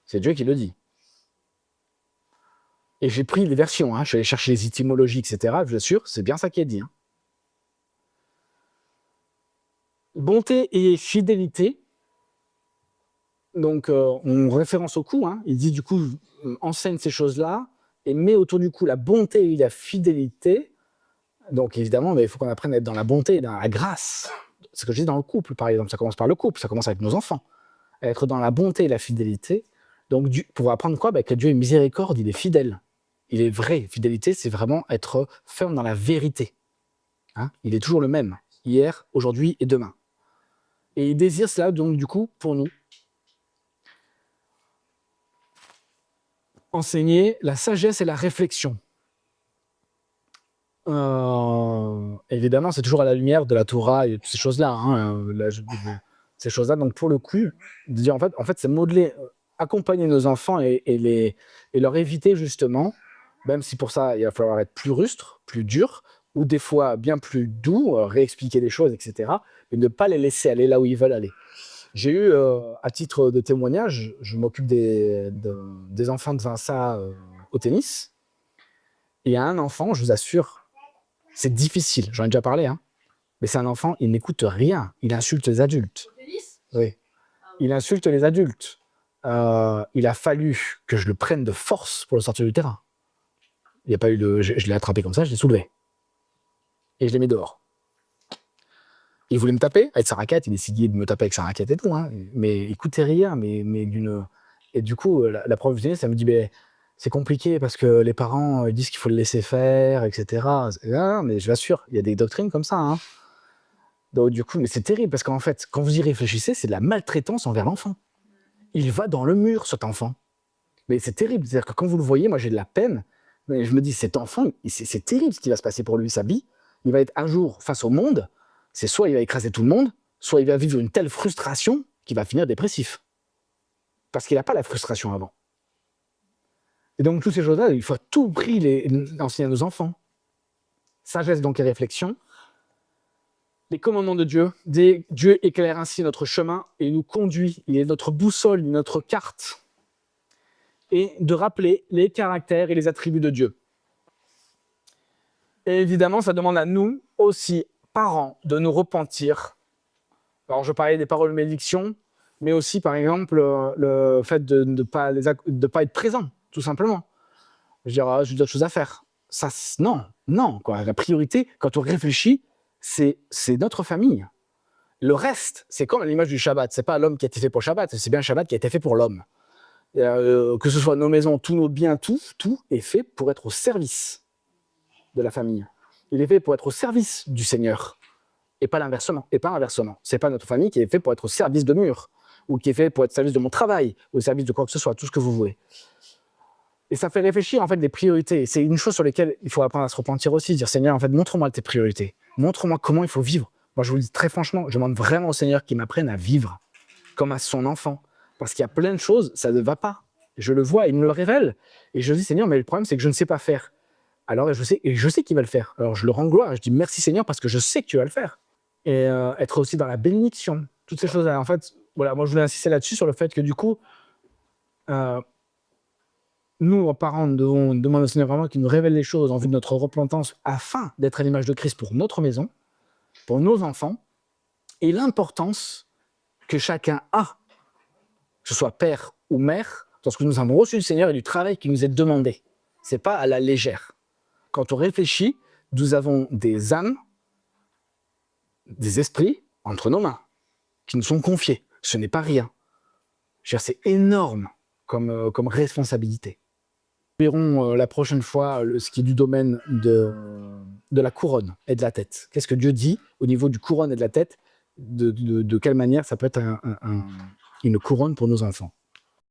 C'est Dieu qui le dit. Et j'ai pris les versions, hein. Je suis allé chercher les étymologies, etc. Je vous assure, c'est bien ça qui est dit. Hein. Bonté et fidélité. Donc, on référence au cou. Hein. Il dit du coup, enseigne ces choses-là et met autour du cou la bonté et la fidélité. Donc, évidemment, il faut qu'on apprenne à être dans la bonté, dans la grâce. C'est ce que je dis dans le couple, par exemple. Ça commence par le couple, ça commence avec nos enfants. À être dans la bonté et la fidélité. Donc, pour apprendre quoi? Que Dieu est miséricorde, il est fidèle. Il est vrai. Fidélité, c'est vraiment être ferme dans la vérité. Hein, il est toujours le même, hier, aujourd'hui et demain. Et il désire cela, donc, du coup, pour nous. Enseigner la sagesse et la réflexion. Évidemment, c'est toujours à la lumière de la Torah et toutes ces choses-là. Hein, ces choses-là, donc pour le coup, de dire en fait c'est modeler, accompagner nos enfants et leur éviter justement, même si pour ça, il va falloir être plus rustre, plus dur, ou des fois bien plus doux, réexpliquer les choses, etc., mais ne pas les laisser aller là où ils veulent aller. J'ai eu, à titre de témoignage, je m'occupe des enfants de Vinça au tennis. Et il y a un enfant, je vous assure, c'est difficile, j'en ai déjà parlé, hein, mais c'est un enfant, il n'écoute rien, il insulte les adultes. Au tennis? Oui, il insulte les adultes. Il a fallu que je le prenne de force pour le sortir du terrain. Il n'y a pas eu de... Je l'ai attrapé comme ça, je l'ai soulevé. Et je l'ai mis dehors. Il voulait me taper avec sa raquette, il essayait de me taper avec sa raquette et tout, hein, mais il n'écoutait rien, mais d'une... Et du coup, la prof de tennis, elle me dit, c'est compliqué parce que les parents disent qu'il faut le laisser faire, etc. Non, mais je l'assure, il y a des doctrines comme ça. Hein. Donc, du coup, mais c'est terrible parce qu'en fait, quand vous y réfléchissez, c'est de la maltraitance envers l'enfant. Il va dans le mur, cet enfant. Mais c'est terrible. C'est-à-dire que quand vous le voyez, moi j'ai de la peine. Mais je me dis, cet enfant, c'est terrible ce qui va se passer pour lui, sa vie. Il va être un jour face au monde. C'est soit il va écraser tout le monde, soit il va vivre une telle frustration qu'il va finir dépressif. Parce qu'il n'a pas la frustration avant. Et donc, toutes ces choses-là, il faut à tout prix enseigner à nos enfants. Sagesse donc et réflexion. Les commandements de Dieu. Dieu éclaire ainsi notre chemin et nous conduit. Il est notre boussole, notre carte. Et de rappeler les caractères et les attributs de Dieu. Et évidemment, ça demande à nous aussi, parents, de nous repentir. Alors, je parlais des paroles de bénédiction, mais aussi, par exemple, le fait de ne pas être présent, tout simplement. Je dirais, j'ai d'autres choses à faire. Ça, non, quoi. La priorité, quand on réfléchit, c'est notre famille. Le reste, c'est comme à l'image du Shabbat. C'est pas l'homme qui a été fait pour le Shabbat, c'est bien le Shabbat qui a été fait pour l'homme. Que ce soit nos maisons, tous nos biens, tout est fait pour être au service de la famille. Il est fait pour être au service du Seigneur. Et pas inversement. C'est pas notre famille qui est fait pour être au service de murs, ou qui est fait pour être au service de mon travail, au service de quoi que ce soit, tout ce que vous voulez. Et ça fait réfléchir en fait des priorités. C'est une chose sur laquelle il faut apprendre à se repentir aussi, dire Seigneur, en fait, montre-moi tes priorités. Montre-moi comment il faut vivre. Moi, je vous le dis très franchement, je demande vraiment au Seigneur qu'il m'apprenne à vivre comme à son enfant. Parce qu'il y a plein de choses, ça ne va pas. Je le vois, il me le révèle. Et je dis Seigneur, mais le problème, c'est que je ne sais pas faire. Alors, je sais qu'il va le faire. Alors, je le rends gloire. Je dis merci Seigneur parce que je sais que tu vas le faire. Et être aussi dans la bénédiction. Toutes ces choses-là. En fait, voilà, moi, je voulais insister là-dessus sur le fait que du coup, nous, parents, devons demander au Seigneur vraiment qu'il nous révèle les choses en vue de notre repentance afin d'être à l'image de Christ pour notre maison, pour nos enfants, et l'importance que chacun a, que ce soit père ou mère, lorsque nous avons reçu du Seigneur et du travail qui nous est demandé. Ce n'est pas à la légère. Quand on réfléchit, nous avons des âmes, des esprits entre nos mains qui nous sont confiés. Ce n'est pas rien. C'est énorme comme responsabilité. Nous verrons la prochaine fois ce qui est du domaine de la couronne et de la tête. Qu'est-ce que Dieu dit au niveau du couronne et de la tête, de quelle manière ça peut être une couronne pour nos enfants.